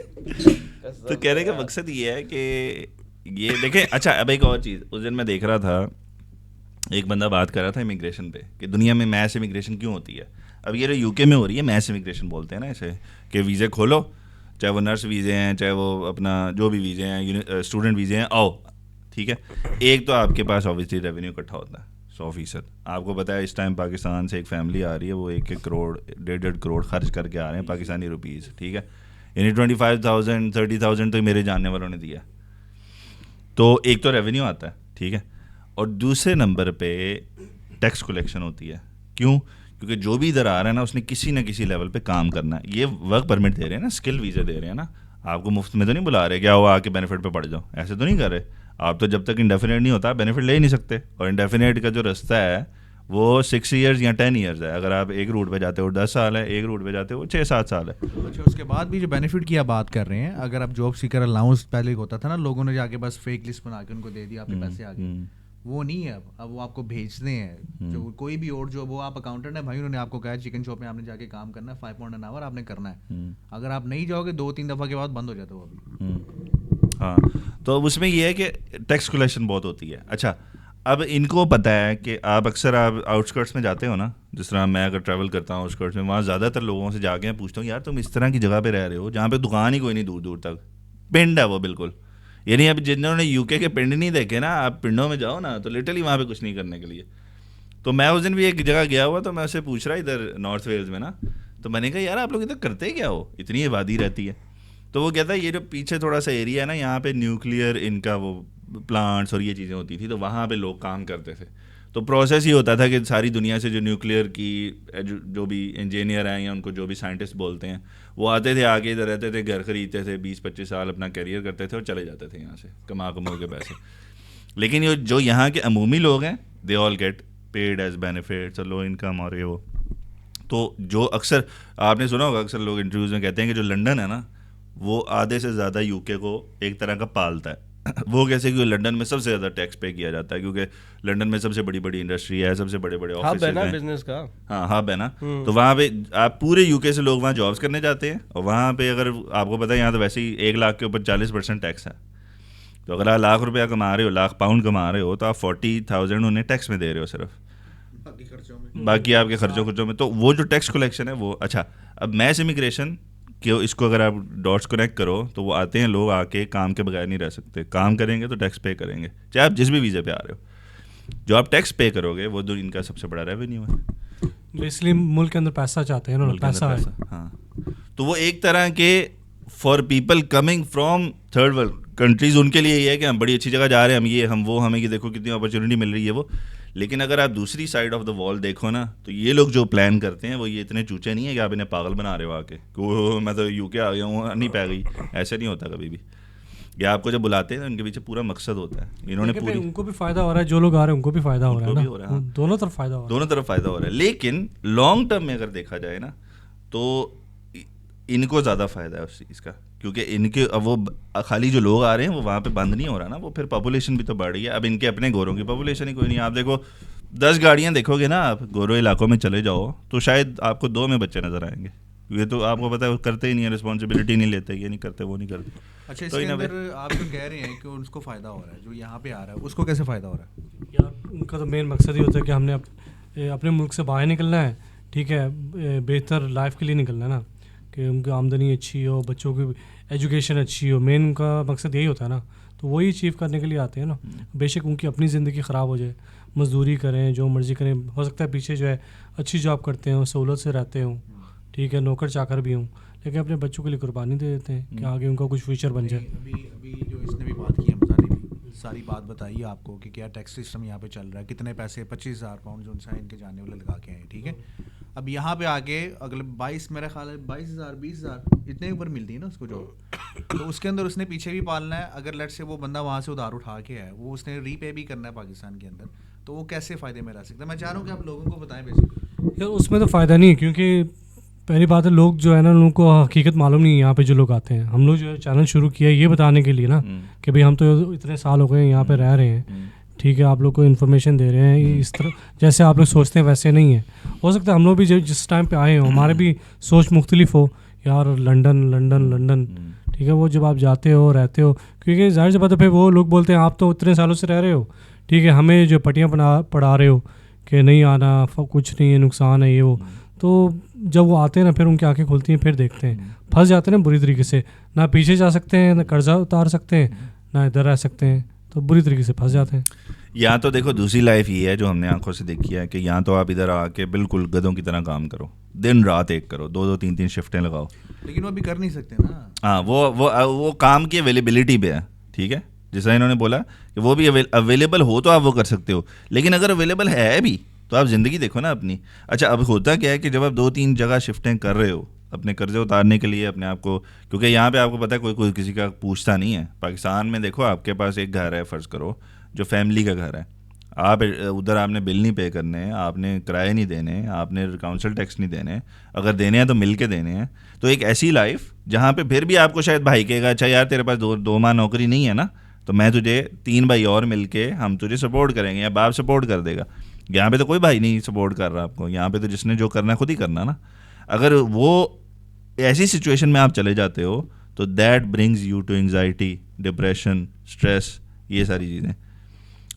تو کہنے کا مقصد یہ ہے کہ یہ دیکھیں. اچھا اب ایک اور چیز, اس دن میں دیکھ رہا تھا ایک بندہ بات کر رہا تھا امیگریشن پہ کہ دنیا میں میس امیگریشن کیوں ہوتی ہے. اب یہ جو یو کے میں ہو رہی ہے میس امیگریشن بولتے ہیں نا اسے, کہ ویزے کھولو, چاہے وہ نرس ویزے ہیں چاہے وہ اپنا جو بھی ویزے ہیں اسٹوڈنٹ ویزے ہیں, آؤ ٹھیک ہے. ایک تو آپ کے پاس اوبیسلی ریونیو اکٹھا ہوتا ہے 100%. آپ کو پتا ہے اس ٹائم پاکستان سے ایک فیملی آ رہی ہے, وہ 1 کروڑ 1.5 کروڑ خرچ کر کے آ رہے ہیں پاکستانی روپیز, ٹھیک ہے. یعنی 25,000 30,000 تو میرے جاننے والوں نے دیا. تو ایک تو ریونیو آتا ہے, ٹھیک ہے, اور دوسرے نمبر پہ ٹیکس کلیکشن ہوتی ہے. کیوں؟ کیونکہ جو بھی ادھر آ رہا ہے نا اس نے کسی نہ کسی لیول پہ کام کرنا ہے. یہ ورک پرمٹ دے رہے ہیں نا, اسکل ویزا دے رہے ہیں نا, آپ کو مفت میں تو نہیں بلا رہے کہ آؤ آ کے بینیفٹ پہ پڑ جاؤ, ایسے تو نہیں کر رہے. آپ تو جب تک انڈیفینیٹ نہیں ہوتا بینیفٹ لے ہی نہیں سکتے, اور انڈیفینیٹ کا جو رستہ ہے وہ 6 ایئرز یا 10 ایئرز ہے. اگر آپ ایک روٹ پہ جاتے ہو 10 سال ہے, ایک روٹ پہ جاتے ہو 6-7 سال ہے. اچھا اس کے بعد بھی جو بینیفٹ کی آپ بات کر رہے ہیں, اگر آپ جاب سیکر الاؤنس پہلے ہوتا تھا نا, لوگوں نے جا کے بس فیک لسٹ بنا کے ان کو دے دیا, آپ کے پیسے آ گئے, وہ نہیں ہے. اب وہ آپ کو بھیجتے ہیں, جو کوئی بھی اور جاب ہو, آپ اکاؤنٹنٹ ہیں بھائی, انہوں نے آپ کو کہا چکن شاپ میں آپ نے جا کے کام کرنا ہے, 5 پاؤنڈ an hour آپ نے کرنا ہے. اگر آپ نہیں جاؤ گے 2-3 دفعہ کے بعد بند ہو جاتا ہے وہ. ہاں تو اس میں یہ ہے کہ ٹیکس کلیکشن بہت ہوتی ہے. اچھا اب ان کو پتہ ہے کہ آپ اکثر آپ آؤٹسکرٹس میں جاتے ہو نا, جس طرح میں اگر ٹریول کرتا ہوں آؤٹسکرٹس میں, وہاں زیادہ تر لوگوں سے جا کے پوچھتا ہوں یار تم اس طرح کی جگہ پہ رہ رہے ہو جہاں پہ دکان ہی کوئی نہیں, دور دور تک پنڈ ہے وہ بالکل. یعنی اب جنہوں نے یو کے پنڈ نہیں دیکھے نا, آپ پنڈوں میں جاؤ نا تو لٹرلی وہاں پہ کچھ نہیں کرنے کے لیے. تو میں اس دن بھی ایک جگہ گیا ہوا, تو میں اسے پوچھ رہا ادھر نارتھ ویلز میں نا, تو میں نے کہا یار آپ لوگ ادھر کرتے کیا ہو, اتنی آبادی رہتی ہے. تو وہ کہتا ہے یہ جو پیچھے تھوڑا سا ایریا ہے نا, یہاں پہ نیوکلیئر ان کا وہ پلانٹس اور یہ چیزیں ہوتی تھی, تو وہاں پہ لوگ کام کرتے تھے. تو پروسیس یہ ہوتا تھا کہ ساری دنیا سے جو نیوکلیئر کی جو بھی انجینئر ہیں یا ان کو جو بھی سائنٹسٹ بولتے ہیں, وہ آتے تھے, آگے ادھر رہتے تھے, گھر خریدتے تھے, 20-25 سال اپنا کیریئر کرتے تھے اور چلے جاتے تھے یہاں سے کما کے پیسے. لیکن یہ جو یہاں کے عمومی لوگ ہیں, they all get paid as benefits اور لو انکم اور یہ وہ. تو جو اکثر آپ نے سنا ہوگا, اکثر لوگ انٹرویوز میں کہتے ہیں کہ جو لنڈن ہے نا, وہ آدھے سے زیادہ یو کے کو ایک طرح کا پالتا ہے. وہ کیسے کہ لنڈن میں سب سے زیادہ ٹیکس پے کیا جاتا ہے, کیونکہ لنڈن میں سب سے بڑی انڈسٹری ہے, سب سے بڑے آفس ہیں, بزنس کا ہاں ہب ہے نا. تو وہاں پہ آپ پورے یو کے سے لوگ وہاں جابس کرنے جاتے ہیں, اور وہاں پہ اگر آپ کو پتہ ہے یہاں تو ویسے ہی 1 لاکھ کے اوپر 40% ٹیکس ہے. تو اگر آپ لاکھ روپیہ کما رہے ہو, لاکھ پاؤنڈ کما رہے ہو, تو آپ 40,000 انہیں ٹیکس میں دے رہے ہو صرف, باقی آپ کے خرچوں میں. تو وہ جو ٹیکس کلیکشن ہے وہ اچھا. اب میس امیگریشن کہ اس کو اگر آپ ڈاٹس کنیکٹ کرو تو وہ آتے ہیں لوگ آ کے کام کے بغیر نہیں رہ سکتے, کام کریں گے تو ٹیکس پے کریں گے, چاہے آپ جس بھی ویزے پہ آ رہے ہو. جو آپ ٹیکس پے کرو گے وہ ان کا سب سے بڑا ریونیو ہے. بیسکلی ملک کے اندر پیسہ چاہتے ہیں نا, پیسہ. ہاں, تو وہ ایک طرح کے for people coming from third world countries, ان کے لیے یہ ہے کہ ہم بڑی اچھی جگہ جا رہے ہیں, ہمیں یہ دیکھو کتنی اپرچونیٹی مل رہی ہے وہ. لیکن اگر آپ دوسری سائڈ آف دا وال دیکھو نا, تو یہ لوگ جو پلان کرتے ہیں وہ یہ اتنے چوچے نہیں ہیں کہ آپ انہیں پاگل بنا رہے ہو آ کے کہ میں تو یو کے آ گیا ہوں, نہیں پہ گئی. ایسے نہیں ہوتا کبھی بھی. یا آپ کو جب بلاتے ہیں ان کے پیچھے پورا مقصد ہوتا ہے. انہوں نے پوری, ان کو بھی فائدہ ہو رہا ہے, جو لوگ آ رہے ہیں ان کو بھی فائدہ ہو رہا ہے, دونوں طرف فائدہ ہو رہا ہے, دونوں طرف فائدہ ہو رہا ہے. لیکن لانگ ٹرم میں اگر دیکھا جائے نا تو ان کو زیادہ فائدہ ہے اس چیز کا, کیونکہ ان کے اب وہ خالی جو لوگ آ رہے ہیں وہ وہاں پہ بند نہیں ہو رہا نا, وہ پھر پاپولیشن بھی تو بڑھ رہی ہے. اب ان کے اپنے گوروں کی پاپولیشن ہی کوئی نہیں. آپ دیکھو 10 گاڑیاں دیکھو گے نا آپ گورو علاقوں میں چلے جاؤ تو شاید آپ کو 2 میں بچے نظر آئیں گے. یہ تو آپ کو پتا ہے کرتے ہی نہیں ہے, رسپانسبلٹی نہیں لیتے, یہ نہیں کرتے وہ نہیں کرتے. اچھا, اس کے اندر آپ جو کہہ رہے ہیں کہ اس کو فائدہ ہو رہا ہے, جو یہاں پہ آ رہا ہے اس کو کیسے فائدہ ہو رہا ہے؟ یار ان کا تو مین مقصد ہی ہوتا ہے کہ ہم نے اپنے ملک سے باہر نکلنا ہے, ٹھیک ہے, بہتر لائف کے لیے نکلنا ہے نا, کہ ان کی آمدنی اچھی ہو, بچوں کی ایجوکیشن اچھی ہو, مین ان کا مقصد یہی ہوتا ہے نا. تو وہی اچیو کرنے کے لیے آتے ہیں نا. بے شک ان کی اپنی زندگی خراب ہو جائے, مزدوری کریں, جو مرضی کریں, ہو سکتا ہے پیچھے جو ہے اچھی جاب کرتے ہوں, سہولت سے رہتے ہوں, ٹھیک ہے, نوکر چاکر بھی ہوں, لیکن اپنے بچوں کے لیے قربانی دے دیتے ہیں کہ آگے ان کا کچھ فیوچر بن جائے. ابھی جو اس نے بھی بات کی ہے مزاری بھی ساری بات بتائی آپ کو کہ کیا ٹیکس سسٹم یہاں پہ چل رہا ہے, کتنے پیسے 25,000 پاؤنڈ جو ان کے جانے والے لگا کے ہیں, ٹھیک ہے. اب یہاں پہ آ کے اگلے 22 میرا خیال ہے 22,000 20,000 اتنے اوپر ملتی ہے نا اس کو جو, تو اس کے اندر اس نے پیچھے بھی پالنا ہے. اگر لیٹ سے وہ بندہ وہاں سے ادھار اٹھا کے ہے, وہ اس نے ری پے بھی کرنا ہے پاکستان کے اندر, تو وہ کیسے فائدے میں رہ سکتا ہے؟ میں چاہ رہا ہوں کہ آپ لوگوں کو بتائیں بیسکلی. یار اس میں تو فائدہ نہیں ہے, کیونکہ پہلی بات ہے لوگ جو ہے نا ان کو حقیقت معلوم نہیں ہے. یہاں پہ جو لوگ آتے ہیں, ہم لوگ جو ہے چینل شروع کیا ہے یہ بتانے کے لیے نا کہ بھائی ہم تو اتنے سال ہو گئے یہاں پہ رہ رہے ہیں, ٹھیک ہے, آپ لوگ کو انفارمیشن دے رہے ہیں. اس طرح جیسے آپ لوگ سوچتے ہیں ویسے نہیں ہے. ہو سکتا ہے ہم لوگ بھی جس ٹائم پہ آئے ہوں ہمارے بھی سوچ مختلف ہو, یار لنڈن ٹھیک ہے, وہ جب آپ جاتے ہو رہتے ہو, کیونکہ ظاہر سی بات ہے پھر وہ لوگ بولتے ہیں آپ تو اتنے سالوں سے رہ رہے ہو, ٹھیک ہے, ہمیں جو پٹیاں پڑھا رہے ہو کہ نہیں آنا, کچھ نہیں ہے, نقصان ہے یہ وہ. تو جب وہ آتے ہیں نا پھر ان کی آنکھیں کھلتی ہیں, پھر دیکھتے ہیں, پھنس جاتے ہیں نا بری طریقے سے, نہ پیچھے جا سکتے ہیں, نہ قرضہ اتار سکتے ہیں, نہ ادھر رہ سکتے ہیں, تو بری طریقے سے پھنس جاتے ہیں. یہاں تو دیکھو دوسری لائف یہ ہے جو ہم نے آنکھوں سے دیکھی ہے کہ یہاں تو آپ ادھر آ کے بالکل گدھوں کی طرح کام کرو, دن رات ایک کرو, 2 3 شفٹیں لگاؤ. لیکن وہ ابھی کر نہیں سکتے نا. ہاں, وہ کام کی اویلیبلٹی پہ ہے, ٹھیک ہے, جس طرح انہوں نے بولا کہ وہ بھی اویلیبل ہو تو آپ وہ کر سکتے ہو, لیکن اگر اویلیبل ہے بھی تو آپ زندگی دیکھو نا اپنی. اچھا, اب ہوتا کیا ہے کہ جب آپ 2 3 جگہ شفٹیں کر رہے ہو اپنے قرضے اتارنے کے لیے اپنے آپ کو, کیونکہ یہاں پہ آپ کو پتہ ہے کوئی کسی کا پوچھتا نہیں ہے. پاکستان میں دیکھو آپ کے پاس ایک گھر ہے, فرض کرو جو فیملی کا گھر ہے, آپ ادھر آپ نے بل نہیں پے کرنے, آپ نے کرائے نہیں دینے, آپ نے کاؤنسل ٹیکس نہیں دینے, اگر دینے ہیں تو مل کے دینے ہیں. تو ایک ایسی لائف جہاں پہ پھر بھی آپ کو شاید بھائی کہے گا اچھا یار تیرے پاس 2 ماہ نوکری نہیں ہے نا, تو میں تجھے 3 بھائی اور مل کے ہم تجھے سپورٹ کریں گے, یا باپ سپورٹ کر دے گا. یہاں پہ تو کوئی بھائی نہیں سپورٹ کر رہا آپ کو, یہاں پہ تو جس نے جو کرنا ہے خود ہی کرنا نا. اگر وہ ایسی سچویشن میں آپ چلے جاتے ہو تو that brings you to anxiety, depression, stress, یہ ساری چیزیں,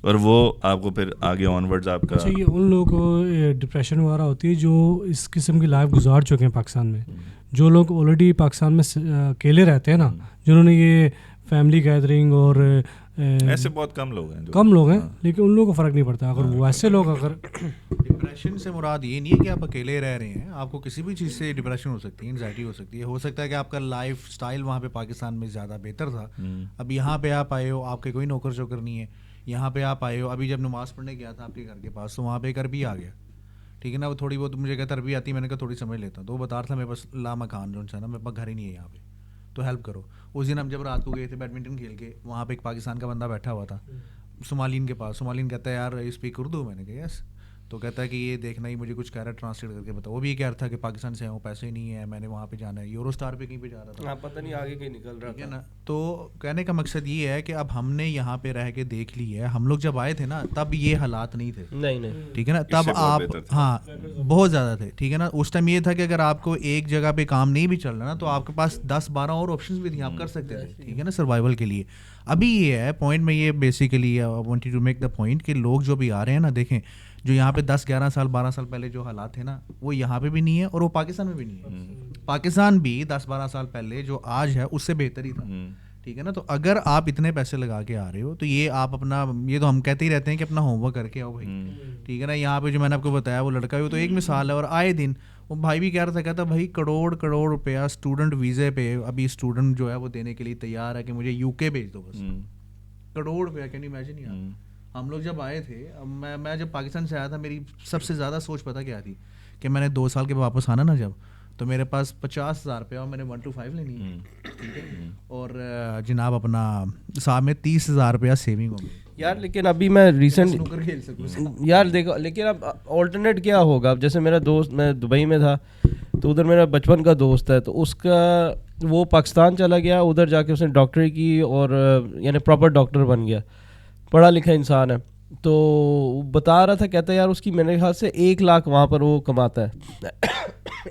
اور وہ آپ کو پھر آگے آن ورڈز آپ کا. اچھا, یہ ان لوگوں کو ڈپریشن وغیرہ ہوتی ہے جو اس قسم کی لائف گزار چکے ہیں پاکستان میں. جو لوگ آلریڈی پاکستان میں اکیلے رہتے ہیں نا, جنہوں نے یہ فیملی گیدرنگ اور ایسے بہت کم لوگ ہیں, لیکن ان لوگوں کو فرق نہیں پڑتا. اگر وہ ایسے لوگ اگر ڈپریشن سے مراد یہ نہیں ہے کہ آپ اکیلے رہ رہے ہیں, آپ کو کسی بھی چیز سے ڈپریشن ہو سکتی ہے, انزائٹی ہو سکتی ہے. ہو سکتا ہے کہ آپ کا لائف سٹائل وہاں پہ پاکستان میں زیادہ بہتر تھا, اب یہاں پہ آپ آئے ہو, آپ کے کوئی نوکر چوکر نہیں ہے, یہاں پہ آپ آئے ہو. ابھی جب نماز پڑھنے گیا تھا آپ کے گھر کے پاس تو وہاں پہ ایک عربی آ گیا, ٹھیک ہے نا, وہ تھوڑی بہت مجھے کہتا عربی آتی ہے, میں نے کہا تھوڑی سمجھ لیتا ہوں, تو وہ بتا رہا تھا میرے پاس لامکان جو ہے نا, میرے پاس گھر ہی نہیں ہے یہاں پہ, تو ہیلپ کرو. اس دن ہم جب رات کو گئے تھے بیڈمنٹن کھیل کے, وہاں پہ ایک پاکستان کا بندہ بیٹھا ہوا تھا, صومالین کے پاس. صومالین کہتا ہے یار اسپیک اردو, میں نے کہا یس. تو کہتا ہے کہ یہ دیکھنا ہی مجھے کچھ کہہ رہا ہے ٹرانسلیٹ کر کے بتاؤ. وہ بھی یہ کہہ رہا تھا کہ پاکستان سے ہوں, پیسے نہیں ہیں, میں نے وہاں پہ جانا ہے, یورو اسٹار پہ کہیں پہ جا رہا تھا, پتہ نہیں آگے کہیں نکل رہا تھا نا. تو کہنے کا مقصد یہ ہے کہ اب ہم نے یہاں پہ رہ کے دیکھ لی ہے, ہم لوگ جب آئے تھے نا تب یہ حالات نہیں تھے, نہیں, ٹھیک ہے نا, تب آپ ہاں بہت زیادہ تھے, ٹھیک ہے نا. اس ٹائم یہ تھا کہ اگر آپ کو ایک جگہ پہ کام نہیں بھی چل رہا نا تو آپ کے پاس 10-12 اور آپشنز بھی تھیں, آپ کر سکتے تھے, ٹھیک ہے نا, سروائیول کے لیے. ابھی یہ ہے پوائنٹ میں یہ basically wanted to make the point کہ لوگ جو بھی آ رہے ہیں نا, دیکھیں جو یہاں پہ 10-11 سال 12 سال پہلے جو حالات تھے نا وہ یہاں پہ بھی نہیں ہے اور وہ پاکستان میں بھی نہیں ہے. پاکستان بھی 10-12 سال پہلے جو آج ہے اس سے بہتر ہی تھا, ٹھیک ہے نا. تو اگر آپ اتنے پیسے لگا کے آ رہے ہو تو یہ آپ اپنا, یہ تو ہم کہتے ہی رہتے ہیں کہ اپنا ہوم ورک کر کے آؤ بھائی, ٹھیک ہے نا. یہاں پہ جو میں نے آپ کو بتایا وہ لڑکا بھی تو ایک مثال ہے, اور آئے دن وہ بھائی بھی کہہ رہا تھا, کہتا بھائی کروڑ روپیہ اسٹوڈنٹ ویزے پہ ابھی اسٹوڈنٹ جو ہے وہ دینے کے لیے تیار ہے کہ مجھے یو کے بھیج دو بس. کروڑ روپیہ, کین یو امیجن یار. ہم لوگ جب آئے تھے, میں جب پاکستان سے آیا تھا میری سب سے زیادہ سوچ پتہ کیا تھی کہ میں نے 2 سال کے واپس آنا نا جب, تو میرے پاس 50,000 روپیہ اور میں نے 1 to 5 لینی ہے, ٹھیک ہے, اور جناب اپنا صاحب میں 30,000 روپیہ سیونگ ہو گئی یار. لیکن ابھی میں ریسنٹ یار دیکھو, لیکن اب آلٹرنیٹ کیا ہوگا. اب جیسے میرا دوست, میں دبئی میں تھا تو ادھر میرا بچپن کا دوست ہے, تو اس کا وہ پاکستان چلا گیا, ادھر جا کے اس نے ڈاکٹری کی اور یعنی پراپر ڈاکٹر بن گیا, پڑھا لکھا انسان ہے. تو بتا رہا تھا, کہتا ہے یار اس کی میرے خیال سے 1 لاکھ وہاں پر وہ کماتا ہے,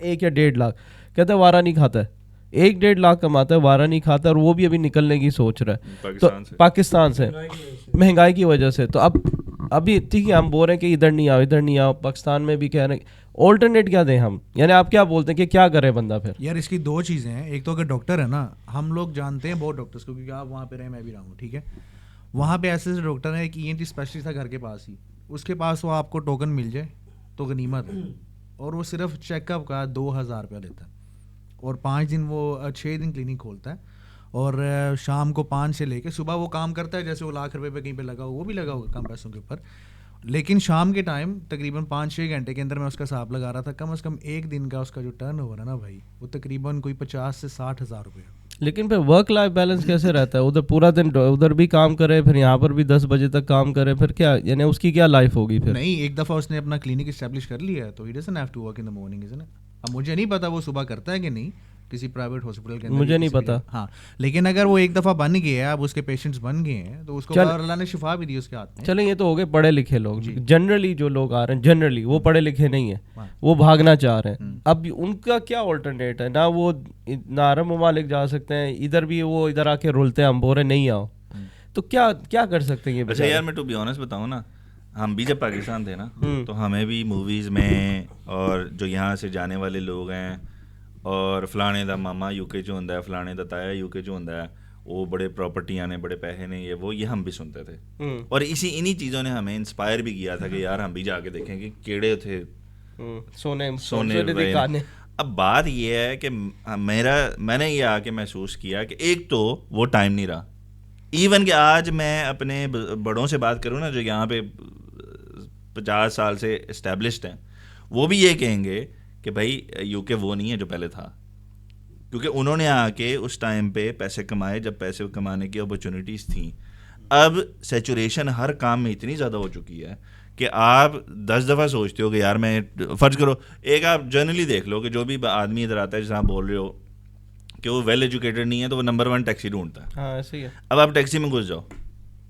1 یا 1.5 لاکھ, کہتا ہے وارہ نہیں کھاتا ہے, 1-1.5 لاکھ کماتا ہے, وارہ نہیں کھاتا, اور وہ بھی ابھی نکلنے کی سوچ رہا ہے تو پاکستان سے مہنگائی کی وجہ سے. تو ابھی ٹھیک ہے ہم بول رہے ہیں کہ ادھر نہیں آؤ, پاکستان میں بھی کہہ رہے ہیں, آلٹرنیٹ کیا دیں ہم, یعنی آپ کیا بولتے ہیں کہ کیا کرے بندہ پھر. یار اس کی 2 چیزیں ہیں, ایک تو اگر ڈاکٹر ہے نا, ہم لوگ جانتے ہیں بہت ڈاکٹرس کو, کیونکہ آپ وہاں پہ رہے میں بھی رہا ہوں, ٹھیک ہے. وہاں پہ ایسے ڈاکٹر ہیں, ایک ENT اسپیشلسٹ تھا گھر کے پاس ہی, اس کے پاس وہ آپ کو ٹوکن مل جائے تو غنیمت ہے, اور وہ صرف چیک اپ کا 2,000 روپیہ لیتا ہے, اور 5 دن وہ 6 دن کلینک کھولتا ہے, اور شام کو 5 سے لے کے صبح وہ کام کرتا ہے جیسے وہ 1 لاکھ روپے پہ کہیں پہ لگا ہو, وہ بھی لگا ہوگا کم پیسوں کے اوپر, لیکن شام کے ٹائم تقریباً 5-6 گھنٹے کے اندر میں اس کا حساب لگا رہا تھا, کم از کم ایک دن کا اس کا جو ٹرن اوور ہے نا بھائی, وہ تقریباً کوئی 50 سے 60 ہزار روپے. لیکن پھر ورک لائف بیلنس کیسے رہتا ہے, ادھر پورا دن ادھر بھی کام کرے, پھر یہاں پر بھی 10 بجے تک کام کرے, پھر کیا یعنی اس کی کیا لائف ہوگی پھر. نہیں, ایک دفعہ اس نے اپنا کلینک اسٹیبلش کر لیا ہے تو he doesn't have to work in the morning, isn't. اب مجھے نہیں پتا وہ صبح کرتا ہے کہ نہیں کسی پرائیویٹ ہاسپٹل کے اندر, مجھے نہیں پتا, ہاں, لیکن اگر وہ ایک دفعہ بن گیا ہے, اب اس کے پیشنٹس بن گئے ہیں تو اس کو اللہ نے شفا بھی دی اس کے ہاتھ میں. چلیں یہ تو ہو گئے پڑھے لکھے لوگ, جنرلی جو لوگ آ رہے ہیں جنرلی وہ پڑھے لکھے نہیں ہیں, وہ بھاگنا چاہ رہے ہیں, اب ان کا کیا آلٹرنیٹ ہے, نہ وہ نہ عرب ممالک جا سکتے ہیں, ادھر بھی وہ ادھر آ کے رولتے ہیں, ہم بول رہے نہیں آؤ, تو کیا کر سکتے ہیں یہ. اچھا یار میں ٹو بی آنیسٹ بتاؤں نا, ہم بھی جب پاکستان تھے نا تو ہمیں بھی موویز میں اور جو یہاں سے جانے والے لوگ ہیں, اور فلانے دا ماما یو کے چوں ہوندا ہے, فلانے دا تایا یو کے چوں ہوندا ہے, وہ بڑے پراپرٹیاں نے, بڑے پیسے نے, یہ ہم بھی سنتے تھے, اور انہی چیزوں نے ہمیں انسپائر بھی کیا تھا کہ یار ہم بھی جا کے دیکھیں کہ کیڑے تھے سونے. اب بات یہ ہے کہ میں نے یہ آ کے محسوس کیا کہ ایک تو وہ ٹائم نہیں رہا, ایون کہ آج میں اپنے بڑوں سے بات کروں نا جو یہاں پہ 50 سال سے اسٹیبلشڈ ہیں, وہ بھی یہ کہیں گے کہ بھائی یو کے وہ نہیں ہے جو پہلے تھا, کیونکہ انہوں نے آ کے اس ٹائم پہ پیسے کمائے جب پیسے کمانے کی اپرچونیٹیز تھیں. اب سیچوریشن ہر کام میں اتنی زیادہ ہو چکی ہے کہ آپ 10 دفعہ سوچتے ہو کہ یار میں, فرض کرو ایک آپ جنرلی دیکھ لو کہ جو بھی آدمی ادھر آتا ہے, جیسے آپ بول رہے ہو کہ وہ ویل ایجوکیٹڈ نہیں ہے تو وہ نمبر 1 ٹیکسی ڈھونڈتا ہے. ہاں ایسے ہی ہے. اب آپ ٹیکسی میں گھس جاؤ,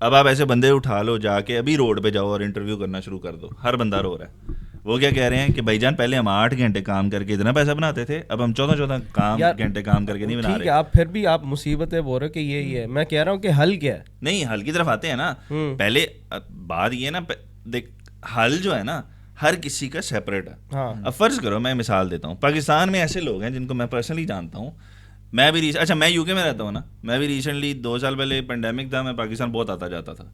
اب آپ ایسے بندے اٹھا لو, جا کے ابھی روڈ پہ جاؤ اور انٹرویو کرنا شروع کر دو, ہر بندہ رو رہا ہے. وہ کیا کہہ رہے ہیں کہ بھائی جان پہلے ہم 8 گھنٹے کام کر کے اتنا پیسہ بناتے تھے, اب ہم 14 گھنٹے کام کر کے نہیں بنا رہے. آپ پھر بھی آپ مصیبتیں بول رہے کہ یہی ہے, میں کہہ رہا ہوں کہ حل کیا ہے. نہیں, حل کی طرف آتے ہیں نا. پہلے بات یہ نا, دیکھ حل جو ہے نا ہر کسی کا سیپریٹ ہے. اب فرض کرو میں مثال دیتا ہوں, پاکستان میں ایسے لوگ ہیں جن کو میں پرسنلی جانتا ہوں, میں بھی اچھا میں یو کے میں رہتا ہوں نا, میں بھی ریسنٹلی 2 سال پہلے پینڈیمک تھا, میں پاکستان بہت آتا جاتا تھا,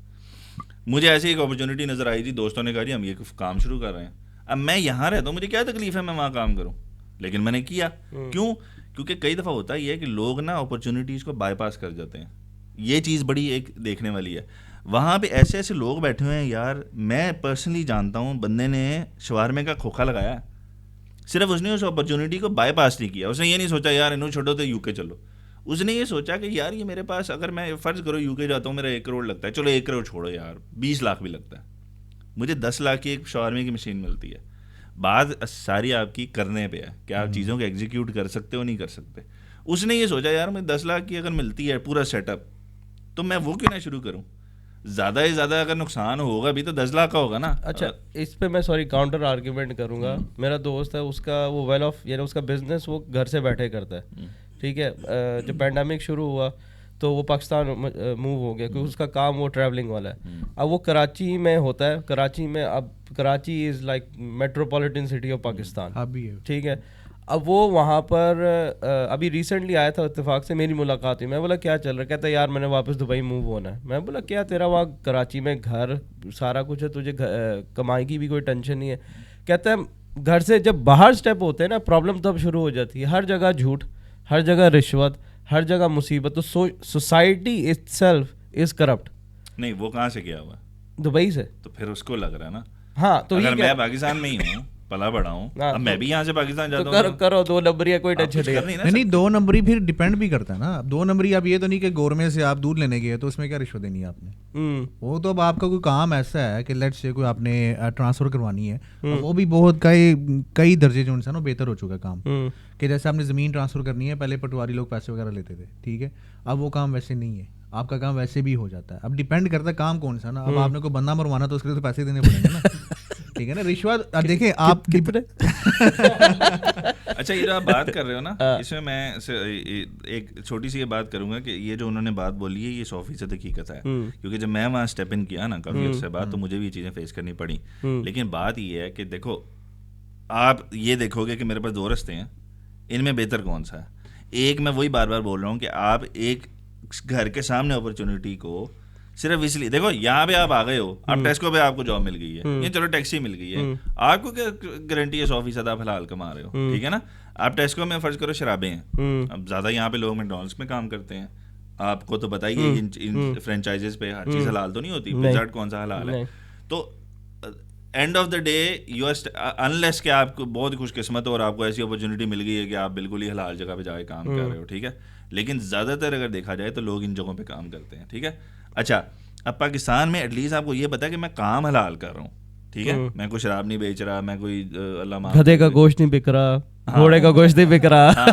مجھے ایسی ایک اپرچونیٹی نظر آئی تھی, دوستوں نے کہا جی ہم یہ کام شروع کر رہے ہیں. اب میں یہاں رہتا ہوں, مجھے کیا تکلیف ہے میں وہاں کام کروں, لیکن میں نے کیا. کیوں؟ کیونکہ کئی دفعہ ہوتا ہی ہے کہ لوگ نا اپرچونیٹیز کو بائی پاس کر جاتے ہیں. یہ چیز بڑی ایک دیکھنے والی ہے. وہاں پہ ایسے ایسے لوگ بیٹھے ہوئے ہیں یار, میں پرسنلی جانتا ہوں, بندے نے شوارمے کا کھوکھا لگایا, صرف اس نے اس اپرچونیٹی کو بائی پاس نہیں کیا. اس نے یہ نہیں سوچا یار انہوں چھوڑو تو یو کے چلو, اس نے یہ سوچا کہ یار یہ میرے پاس, اگر میں فرض کرو یو کے جاتا ہوں, میرا 1 کروڑ لگتا ہے, چلو 1 کروڑ چھوڑو یار, 20 لاکھ بھی لگتا ہے, مجھے 10 لاکھ کی ایک شاورمے کی مشین ملتی ہے. بات ساری آپ کی کرنے پہ ہے کہ آپ چیزوں کو ایگزیکیوٹ کر سکتے ہو نہیں کر سکتے. اس نے یہ سوچا یار مجھے 10 لاکھ کی اگر ملتی ہے پورا سیٹ اپ تو میں وہ کیوں نہ شروع کروں. زیادہ سے زیادہ اگر نقصان ہوگا بھی تو 10 لاکھ کا ہوگا نا. اچھا اس پہ میں سوری کاؤنٹر آرگیومنٹ کروں گا. میرا دوست ہے اس کا وہ ویل آف یعنی اس کا بزنس وہ گھر سے بیٹھے کرتا ہے, ٹھیک ہے. جب پینڈیمک شروع ہوا تو وہ پاکستان موو ہو گیا کیونکہ اس کا کام وہ ٹریولنگ والا ہے. اب وہ کراچی میں ہوتا ہے, کراچی میں اب Karachi is like metropolitan city of Pakistan, ٹھیک ہے. اب وہ وہاں پر ابھی ریسنٹلی آیا تھا, اتفاق سے میری ملاقات ہوئی. میں بولا کیا چل رہا ہے؟ کہتا ہے یار میں نے واپس دبئی موو ہونا ہے. میں بولا کیا تیرا وہاں کراچی میں گھر سارا کچھ ہے, تجھے کمائی کی بھی کوئی ٹینشن نہیں ہے. کہتا ہے گھر سے جب باہر اسٹیپ ہوتے ہیں نا پرابلم تب شروع ہو جاتی ہے. ہر جگہ جھوٹ, ہر جگہ رشوت, ہر جگہ مصیبت. تو society it self is corrupt. نہیں وہ کہاں سے گیا ہوا؟ دبئی سے. تو پھر اس کو لگ رہا ہے نا. ہاں تو اگر میں پاکستان میں ہی ہوں پلا بڑا ہوں, اب میں بھی یہاں سے پاکستان جاتا ہوں, کرو 2 نمبری کوئی ٹینشن نہیں. 2 نمبری پھر ڈیپینڈ بھی کرتا ہے نا. اب 2 نمبری اب یہ تو نہیں کہ گورنمنٹ سے آپ دودھ لینے گئے تو اس میں کیا رشوت دینی ہے آپ نے. وہ تو اب آپ کا کوئی کام ایسا ہے کہ لیٹ سے کوئی آپ نے ٹرانسفر کروانی ہے, وہ بھی بہت کئی درجے جو انسان بہتر ہو چکا ہے کام. کہ جیسے آپ نے زمین ٹرانسفر کرنی ہے, پہلے پٹواری لوگ پیسے وغیرہ لیتے تھے, ٹھیک ہے. اب وہ کام ویسے نہیں ہے, آپ کا کام ویسے بھی ہو جاتا ہے. اب ڈیپینڈ کرتا ہے کام کون سا نا. اب آپ نے کوئی بندہ مروانا تو اس کے لیے تو پیسے دینے پڑیں گے نا, ٹھیک ہے نا. رشوت دیکھیں آپ اچھا یہ جو آپ بات کر رہے ہو نا, اس میں ایک چھوٹی سی یہ بات کروں گا کہ یہ جو انہوں نے بات بولی ہے یہ 100% حقیقت ہے. کیونکہ جب میں وہاں اسٹیپ ان کیا نا کافی عرصے بعد تو مجھے بھی یہ چیزیں فیس کرنی پڑی. لیکن بات یہ ہے کہ دیکھو آپ یہ دیکھو گے کہ میرے پاس 2 رستے ہیں, ان میں بہتر کون سا ہے. ایک میں وہی بار بار بول رہا ہوں کہ آپ ایک گھر کے سامنے اپرچونیٹی کو صرف اس لیے دیکھو, یہاں پہ آپ آ گئے ہو, آپ ٹیسکو پہ آپ کو جاب مل گئی ہے, یہ چلو ٹیکسی مل گئی ہے, آپ کو کیا گارنٹی ہے 100% آپ حلال کما رہے ہو, ٹھیک ہے نا. آپ ٹیسکو میں فرض کرو شرابیں ہیں, اب زیادہ یہاں پہ لوگ میکڈونلڈس میں کام کرتے ہیں, آپ کو تو بتائیے ان فرینچائزز پہ ہر چیز حلال تو نہیں ہوتی, ڈیزرٹ کون سا حلال ہے. تو end of the day you are unless کہ آپ کو بہت خوش قسمت ہو اور آپ کو ایسی اپرچونیٹی مل گئی ہے کہ آپ بالکل ہی حلال جگہ پہ جا کے کام کر رہے ہو, ٹھیک ہے. لیکن زیادہ تر اگر دیکھا جائے تو لوگ ان جگہوں پہ کام کرتے ہیں, ٹھیک ہے. اچھا اب پاکستان میں ایٹ لیسٹ آپ کو یہ پتا ہے کہ میں کام حلال کر رہا ہوں, ٹھیک ہے. میں کوئی شراب نہیں بیچ رہا, میں کوئی اللہ معاف گدھے کا گوشت نہیں بک رہا, گھوڑے کا گوشت نہیں بک رہا,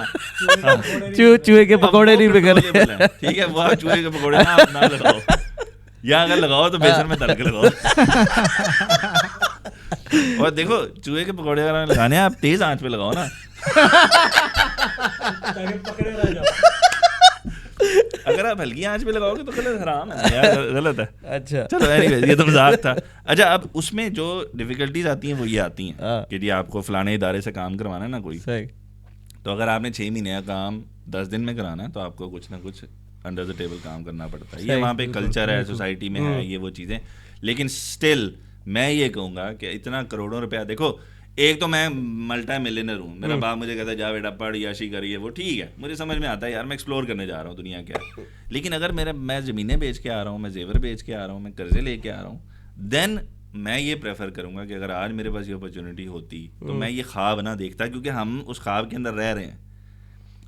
چوہے کے پکوڑے نہیں بک رہے, ٹھیک ہے. وہ چوہے کے پکوڑے نہ لگاؤ, یا اگر لگاؤ تو بیسن میں تل کے لگاؤ. اور دیکھو چوہے کے پکوڑے اگر لگانے ہیں آپ تیز آنچ پہ لگاؤ نا, اگر آپ ہلکی آنچ پہ لگاؤ گے تو غلط حرام ہے, غلط ہے. اچھا چلو یہ تو مذاق تھا. اچھا اب اس میں جو ڈیفیکلٹیز آتی ہیں وہ یہ آتی ہیں کہ جی آپ کو فلانے ادارے سے کام کروانا ہے نا کوئی, تو اگر آپ نے 6 مہینے کا کام 10 دن میں کرانا ہے تو آپ کو کچھ نہ کچھ انڈر دا ٹیبل کام کرنا پڑتا ہے. یہ وہاں پہ کلچر ہے, سوسائٹی میں ہے یہ وہ چیزیں. لیکن اسٹل میں یہ کہوں گا کہ اتنا کروڑوں روپیہ, دیکھو ایک تو میں ملٹا ملینر ہوں, میرا باپ مجھے کہتا ہے جا بیٹا پڑھ یاشی کریے, وہ ٹھیک ہے مجھے سمجھ میں آتا ہے یار میں ایکسپلور کرنے جا رہا ہوں دنیا کیا. لیکن اگر میں زمینیں بیچ کے آ رہا ہوں, میں زیور بیچ کے آ رہا ہوں, میں قرضے لے کے آ رہا ہوں, دین میں یہ پریفر کروں گا کہ اگر آج میرے پاس یہ اپرچونیٹی ہوتی تو میں یہ خواب نہ دیکھتا, کیونکہ ہم اس خواب کے اندر رہ رہے ہیں.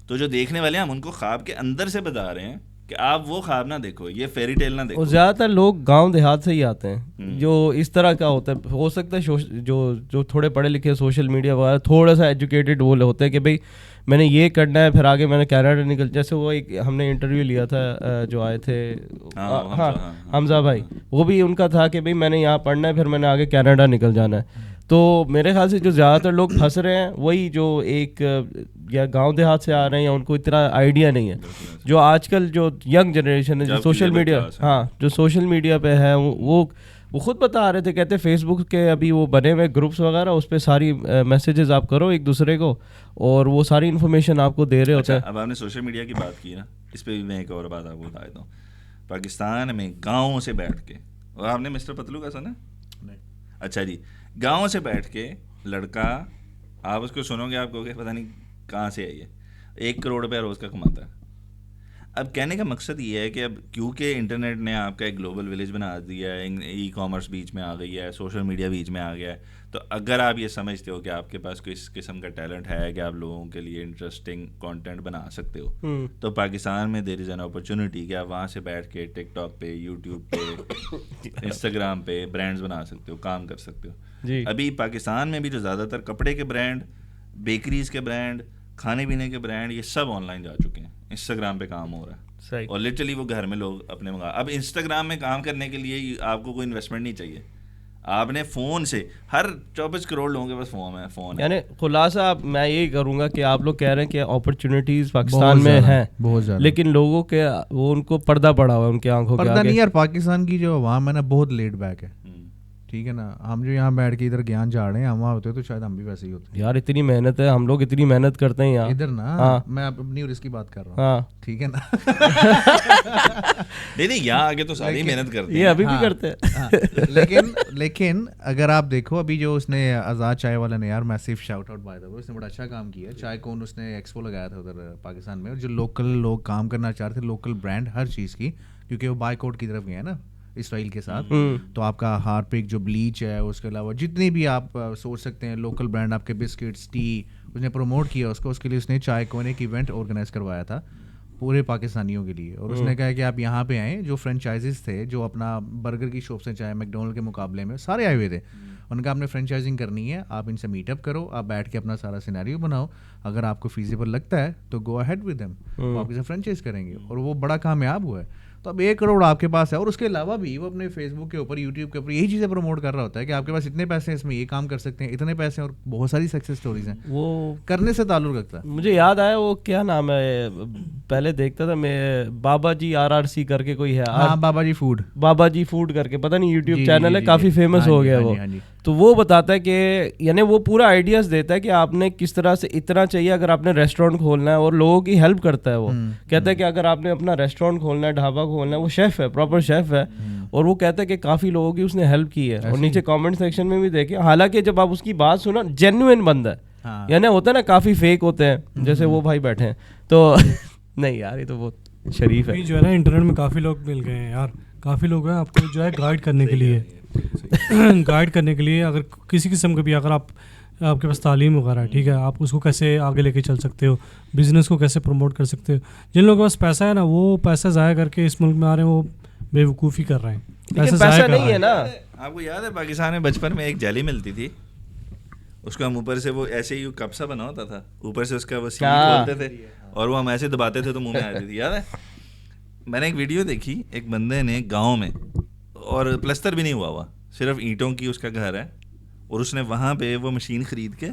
تو جو دیکھنے والے ہیں ہم ان کو خواب کے اندر سے بتا رہے ہیں کہ آپ وہ خواب نہ دیکھو, یہ فیری ٹیل نہ دیکھو. زیادہ تر لوگ گاؤں دیہات سے ہی آتے ہیں جو اس طرح کا ہوتا ہے. ہو سکتا ہے جو تھوڑے پڑھے لکھے سوشل میڈیا وغیرہ تھوڑا سا ایجوکیٹڈ وہ ہوتے ہیں کہ بھائی میں نے یہ کرنا ہے, پھر آگے میں نے کینیڈا نکل, جیسے وہ ایک ہم نے انٹرویو لیا تھا جو آئے تھے حمزہ بھائی, وہ بھی ان کا تھا کہ بھائی میں نے یہاں پڑھنا ہے پھر میں نے آگے کینیڈا نکل جانا ہے. تو میرے خیال سے جو زیادہ تر لوگ پھنس رہے ہیں وہی جو ایک یا گاؤں دیہات سے آ رہے ہیں یا ان کو اتنا آئیڈیا نہیں ہے. جو آج کل جو ینگ جنریشن ہے جو سوشل میڈیا, ہاں جو سوشل میڈیا پہ ہے وہ خود بتا رہے تھے, کہتے فیس بک کے ابھی وہ بنے ہوئے گروپس وغیرہ, اس پہ ساری میسیجز آپ کرو ایک دوسرے کو اور وہ ساری انفارمیشن آپ کو دے رہے ہوتے ہیں. اب آپ نے سوشل میڈیا کی بات کی نا, اس پہ بھی میں ایک اور بات آپ کو بتا دیتا ہوں. پاکستان میں گاؤں سے بیٹھ کے, اور آپ نے مسٹر پتلو کا سنا؟ اچھا جی, گاؤں سے بیٹھ کے لڑکا, آپ اس کو سنو گے آپ کو کہ پتہ نہیں کہاں سے ہے یہ, 1 کروڑ روپیہ روز کا کماتا ہے. اب کہنے کا مقصد یہ ہے کہ اب کیونکہ انٹرنیٹ نے آپ کا ایک گلوبل ولیج بنا دیا ہے, ای کامرس بیچ میں آ گئی ہے, سوشل میڈیا بیچ میں آ گیا ہے, تو اگر آپ یہ سمجھتے ہو کہ آپ کے پاس کوئی اس قسم کا ٹیلنٹ ہے کہ آپ لوگوں کے لیے انٹرسٹنگ کانٹینٹ بنا سکتے ہو, تو پاکستان میں دیر از این اپرچونیٹی کہ آپ وہاں سے بیٹھ کے ٹک ٹاک پہ, یوٹیوب پہ, انسٹاگرام پہ برانڈز بنا سکتے ہو, کام کر سکتے ہو. ابھی پاکستان میں بھی جو زیادہ تر کپڑے کے برانڈ, بیکریز کے برانڈ, کھانے پینے کے برانڈ, یہ سب آن لائن جا چکے ہیں, انسٹاگرام پہ کام ہو رہا ہے, اور لٹرلی وہ گھر میں لوگ اپنے منگا. اب انسٹاگرام میں کام کرنے کے لیے آپ کو کوئی انویسٹمنٹ نہیں چاہیے, آپ نے فون سے, ہر 24 کروڑ لوگوں کے پاس فون ہے. یعنی خلاصہ میں یہی کروں گا کہ آپ لوگ کہہ رہے ہیں کہ اپرچونیٹیز پاکستان میں ہیں بہت زیادہ, لیکن لوگوں کے وہ ان کو پردہ پڑا ہوا ہے, ان کی آنکھوں کے آگے پردہ نہیں یار. پاکستان کی جو عوام ہے نا بہت لیٹ بیک ہے, ٹھیک ہے نا. ہم جو یہاں بیٹھ کے ادھر گیان جھاڑ رہے ہیں, ہم وہاں ہوتے تو شاید ہم بھی ویسے ہی ہوتے یار. اتنی محنت ہے, ہم لوگ اتنی محنت کرتے ہیں یہاں ادھر نا. میں اپنی اور اس کی بات کر رہا ہوں, ٹھیک ہے نا. نہیں یہاں آگے تو ساری محنت کرتے ہیں, یہ ابھی بھی کرتے ہیں. لیکن اگر آپ دیکھو ابھی جو اس نے آزاد چائے والا نے, یار massive shout out by the way, اس نے بڑا اچھا کام کیا. چائے کون اس نے ایکسپو لگایا تھا ادھر پاکستان میں, اور جو لوکل لوگ کام کرنا چاہ رہے تھے, لوکل برانڈ ہر چیز کی, کیونکہ وہ بائی کوٹ کی طرف گئے ہیں نا اسرائیل کے ساتھ. تو آپ کا ہارپک جو بلیچ ہے, اس کے علاوہ جتنے بھی آپ سوچ سکتے ہیں لوکل برانڈ, آپ کے بسکٹس, ٹی, اس نے پروموٹ کیا اس کو. اس کے لیے اس نے چائے کون ایک ایونٹ آرگنائز کروایا تھا پورے پاکستانیوں کے لیے, اور اس نے کہا کہ آپ یہاں پہ آئیں. جو فرینچائزز تھے جو اپنا برگر کی شاپ سے, چاہے میک ڈونلڈ کے مقابلے میں سارے آئے ہوئے تھے, ان کا آپ نے فرینچائزنگ کرنی ہے, آپ ان سے میٹ اپ کرو, آپ بیٹھ کے اپنا سارا سینیریو بناؤ, اگر آپ کو فیزیبل لگتا ہے تو گو اہیڈ ود دیم, وہ آپ کے ساتھ فرینچائز کریں گے, اور وہ بڑا کامیاب ہوا ہے. تو اب 1 کروڑ آپ کے پاس ہے, اور اس کے علاوہ بھی وہ اپنے فیس بک کے اوپر, یوٹیوب کے اوپر یہی چیزیں پروموٹ کر رہا ہوتا ہے کہ آپ کے پاس اتنے پیسے ہیں, اس میں یہ کام کر سکتے ہیں, اتنے پیسے ہیں, اور بہت ساری سکسیس سٹوریز ہیں. وہ کرنے سے تعلق رکھتا ہے. مجھے یاد آیا وہ کیا نام ہے, پہلے دیکھتا تھا میں, بابا جی RRC کر کے کوئی ہے, ہاں بابا جی فوڈ, بابا جی فوڈ کر کے, پتہ نہیں یوٹیوب چینل ہے, کافی فیمس ہو گیا وہ. تو وہ بتاتا ہے کہ یعنی وہ پورا آئیڈیاز دیتا ہے کہ آپ نے کس طرح سے اتنا چاہیے اگر آپ نے ریسٹورینٹ کھولنا ہے, اور لوگوں کی ہیلپ کرتا ہے. وہ کہتا ہے کہ اگر آپ نے اپنا ریسٹورینٹ کھولنا ہے, ڈھابا کھولنا ہے, وہ شیف ہے, پراپر شیف ہے, اور وہ کہتا ہے کہ کافی لوگوں کی اس نے ہیلپ کی ہے. اور نیچے کامنٹ سیکشن میں بھی دیکھیں, حالانکہ جب آپ اس کی بات سنا, جینوئن بندہ ہے, یعنی ہوتا ہے نا کافی فیک ہوتے ہیں, جیسے وہ بھائی بیٹھے ہیں, تو نہیں یار یہ تو بہت شریف ہے. جو ہے نا انٹرنیٹ میں کافی لوگ مل گئے ہیں یار, کافی لوگ ہیں آپ کو جو ہے گائیڈ کرنے کے لیے, گائیڈ کرنے کے لیے. اگر کسی قسم کا بھی اگر آپ کے پاس تعلیم وغیرہ ہے, ٹھیک ہے, آپ اس کو کیسے آگے لے کے چل سکتے ہو, بزنس کو کیسے پروموٹ کر سکتے ہو. جن لوگوں کے پاس پیسہ ہے نا, وہ پیسہ ضائع کر کے اس ملک میں آ رہے ہیں, وہ بے وقوفی کر رہے ہیں. پیسہ نہیں ہے نا. آپ کو یاد ہے پاکستان میں بچپن میں ایک جیلی ملتی تھی, اس کو ہم اوپر سے وہ ایسے ہی کپ سا بنا ہوتا تھا, اوپر سے اس کا وہ سیل کھولتے تھے, اور وہ ہم ایسے دباتے تھے تو منہ میں آتی تھی, یاد ہے. میں نے ایک ویڈیو دیکھی, ایک بندے نے گاؤں میں, اور پلستر بھی نہیں ہوا, صرف اینٹوں کی اس کا گھر ہے, اور اس نے وہاں پہ وہ مشین خرید کے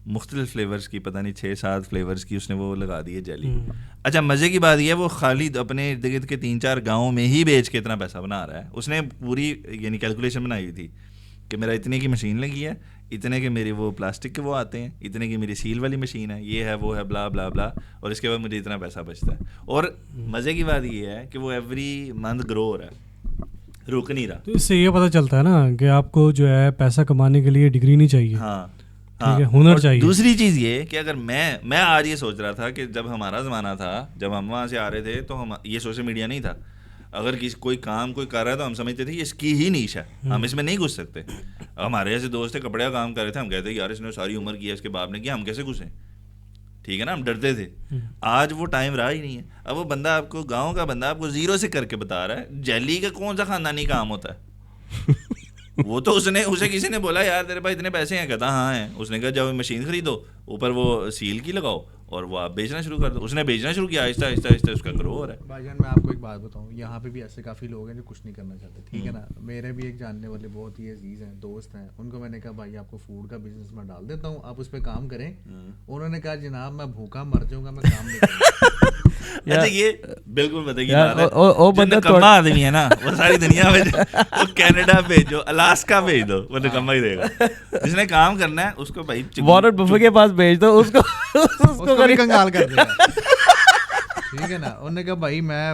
مختلف فلیورز کی, پتہ نہیں 6-7 فلیورز کی اس نے وہ لگا دی ہے جیلی. اچھا مزے کی بات یہ ہے وہ خالد اپنے ارد گرد کے 3-4 گاؤں میں ہی بیچ کے اتنا پیسہ بنا رہا ہے. اس نے پوری یعنی کیلکولیشن بنائی ہوئی تھی کہ میرا اتنے کی مشین لگی ہے, اتنے کے میرے وہ پلاسٹک کے وہ آتے ہیں, اتنے کی میری سیل والی مشین ہے, یہ ہے وہ ہے, بلا بلا بلا, اور اس کے بعد مجھے اتنا پیسہ بچتا ہے. اور مزے کی بات یہ ہے کہ وہ ایوری منتھ گرو ہو رہا ہے, رک نہیں رہا. تو اس سے یہ پتہ چلتا ہے نا کہ آپ کو جو ہے پیسہ کمانے کے لیے ڈگری نہیں چاہیے, ہاں ٹھیک ہے, ہنر چاہیے. دوسری چیز یہ کہ اگر میں آج یہ سوچ رہا تھا کہ جب ہمارا زمانہ تھا, جب ہم وہاں سے آ رہے تھے, تو ہم یہ سوشل میڈیا نہیں تھا, اگر کوئی کام کوئی کر رہا ہے تو ہم سمجھتے تھے اس کی ہی نیش ہے, ہم اس میں نہیں گھس سکتے. ہمارے ایسے دوست تھے کپڑے کا کام کر رہے تھے, ہم کہتے یار اس نے ساری عمر کیا, اس کے باپ نے کیا, ہم کیسے گھسیں, ٹھیک ہے نا, ہم ڈرتے تھے. آج وہ ٹائم رہا ہی نہیں ہے. اب وہ بندہ آپ کو, گاؤں کا بندہ آپ کو زیرو سے کر کے بتا رہا ہے جیلی کا کون سا خاندانی کام ہوتا ہے. وہ تو اسے کسی نے بولا یار تیرے پاس اتنے پیسے ہیں, کہتا ہاں ہیں. اس نے کہا جب مشین خریدو, اوپر وہ سیل کی لگاؤ, اور وہ آپ بیچنا شروع کر دو. اس نے بیچنا شروع کیا, آہستہ آہستہ آہستہ اس کا گرو ہو رہا ہے. بھائی جان میں آپ کو ایک بات بتاؤں, یہاں پہ بھی ایسے کافی لوگ ہیں جو کچھ نہیں کرنا چاہتے, ٹھیک ہے نا. میرے بھی ایک جاننے والے بہت ہی عزیز ہیں, دوست ہیں, ان کو میں نے کہا بھائی آپ کو فوڈ کا بزنس میں ڈال دیتا ہوں, آپ اس پہ کام کریں. انہوں نے کہا جناب میں بھوکا مر جاؤں گا, میں کام نہیں کروں. اچھا یہ بالکل بتائیے بات ہے, جو نکما آدمی ہے نا وہ ساری دنیا میں, وہ کینیڈا بھیجو, الاسکا بھیج دو, وہ نکما ہی دے گا. جس نے کام کرنا ہے اس کو بھائی وارن بفے کے پاس بھیج دو, اس کو کنگال کر دے گا, ٹھیک ہے نا. انہوں نے کہا بھائی میں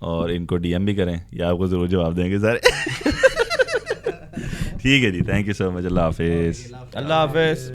اور ان کو ڈی ایم بھی کریں, یہ آپ کو ضرور جواب دیں گے سارے. ٹھیک ہے جی, تھینک یو سو مچ, اللہ حافظ. اللہ حافظ.